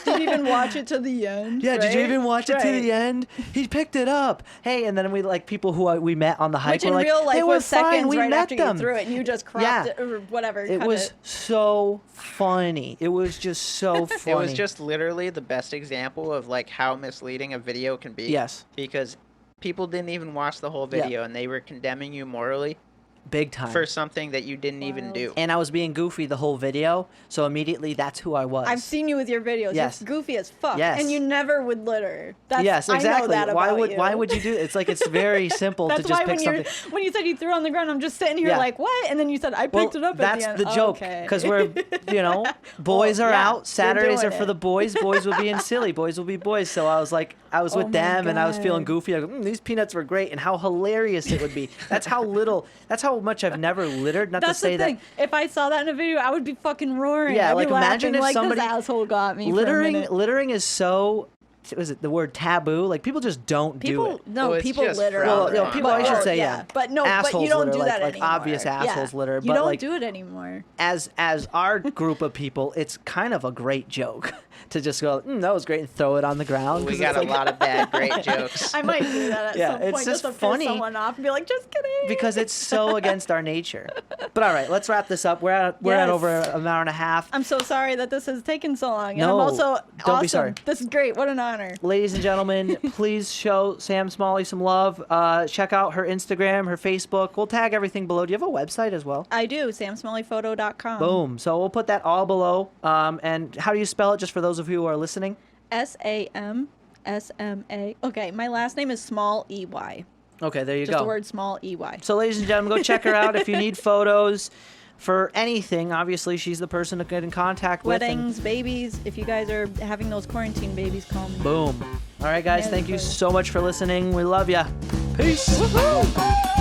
Did you even watch it to the end? Yeah, did you right? even watch it to Right. the end? He picked it up. Hey, and then we like people who we met on the hike Which were in like, real life they were was fine. seconds We right met after them. you threw it and you just cropped Yeah. it or whatever. It cut was it. so funny. It was just so funny. It was just literally the best example of like how misleading a video can be. Yes. Because people didn't even watch the whole Yeah. video and they were condemning you morally big time. for something that you didn't even Wild. do. And I was being goofy the whole video, so immediately that's who I was. I've seen you with your videos. Yes. You're goofy as fuck. Yes. And you never would litter. That's, yes, I exactly. know that why about would you. why would you do it? It's like it's very simple to That's just why pick when something. when you said you threw it on the ground, I'm just sitting here Yeah. like, what? And then you said, I Well, picked it up that's at the end. joke Okay. because we're boys Well, are yeah, out. you're Saturdays are doing for it. the boys. Boys will be in silly. Boys will be boys. So I was like, I was Oh with my them and I was feeling God. goofy. I go, these peanuts were great, and how hilarious it would be. That's how much I've never littered. Not That's to say the thing. If I saw that in a video, I would be fucking roaring. Yeah, I'd be like, imagine laughing, if like, somebody- this asshole got me. For a minute. littering is so. Was it the word taboo? Like people just don't do People, it. no, Oh, it's people just litter. frowned all Well, the you know, time. people, I should But, say, yeah. But no, assholes but you don't litter, do that like anymore. obvious assholes litter. You But don't like do it anymore. as our group of people, it's kind of a great joke to just go, that was great, and throw it on the ground. We 'cause got it's a like, lot of bad, great jokes. I might do that at Yeah, some it's point just to funny piss someone off and be like, just kidding. because it's so against our nature. But all right, let's wrap this up. We're at Yes. over an hour and a half. I'm so sorry that this has taken so long. And No, I'm also don't be awesome. sorry. This is great. What an honor. Ladies and gentlemen, please show Sam Smalley some love. Check out her Instagram, her Facebook. We'll tag everything below. Do you have a website as well? I do. SamSmalleyPhoto.com. Boom. So we'll put that all below. And how do you spell it, just for those of you who are listening? SAMSMA. Okay, my last name is Small EY. Okay, there you Just go. the word Small EY. So, ladies and gentlemen, go check her out if you need photos for anything. Obviously, she's the person to get in contact with. and Weddings, babies. If you guys are having those quarantine babies, call me. boom. All right, guys, Yeah, thank you that's so much for listening. We love ya. Peace. Woohoo!